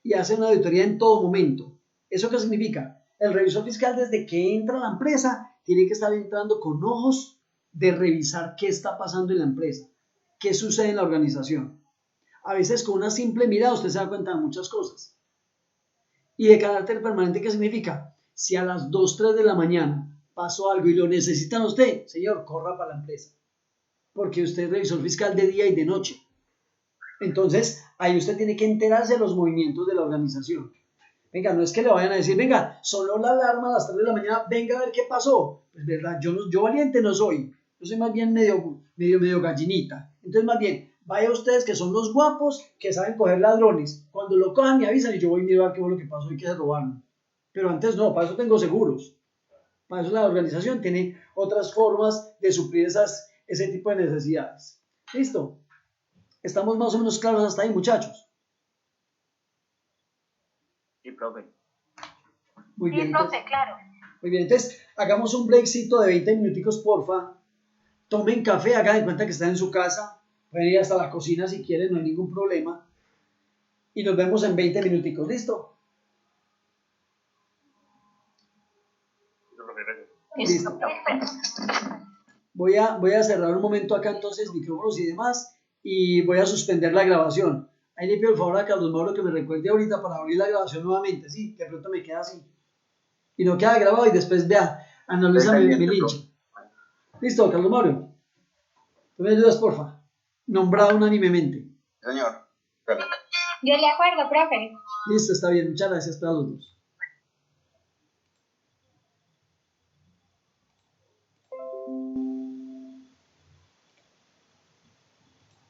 y hace una auditoría en todo momento. ¿Eso qué significa? El revisor fiscal desde que entra a la empresa tiene que estar entrando con ojos de revisar qué está pasando en la empresa, qué sucede en la organización. A veces con una simple mirada usted se da cuenta de muchas cosas. Y de carácter permanente, ¿qué significa? Si a las 2, 3 de la mañana pasó algo y lo necesitan a usted, señor, corra para la empresa. Porque usted es revisor fiscal de día y de noche. Entonces, ahí usted tiene que enterarse de los movimientos de la organización. Venga, no es que le vayan a decir, venga, sonó la alarma a las 3 de la mañana, venga a ver qué pasó. Pues verdad, yo valiente no soy. Yo soy más bien medio gallinita. Entonces, más bien, vaya ustedes que son los guapos que saben coger ladrones. Cuando lo cojan me avisan y yo voy a mirar qué fue lo que pasó y qué se robaron. Pero antes no, para eso tengo seguros. Para eso la organización tiene otras formas de suplir ese tipo de necesidades. ¿Listo? ¿Estamos más o menos claros hasta ahí, muchachos? Sí, profe. Muy bien. Sí, profe, claro. Muy bien, entonces hagamos un breakcito de 20 minuticos, porfa. Tomen café, hagan de cuenta que están en su casa. Pueden ir hasta la cocina si quieren, no hay ningún problema. Y nos vemos en 20 minuticos, ¿listo? Listo. Voy a cerrar un momento acá entonces micrófonos y demás y voy a suspender la grabación. Ahí le pido el favor a Carlos Mauro que me recuerde ahorita para abrir la grabación nuevamente, sí, que de pronto me queda así. Y no queda grabado y después vea, Ana Luisa me lincha. Listo, Carlos Mauro. ¿Tú me ayudas, porfa? Nombrado unánimemente. Señor. Yo le acuerdo, profe. Listo, está bien. Muchas gracias para los dos.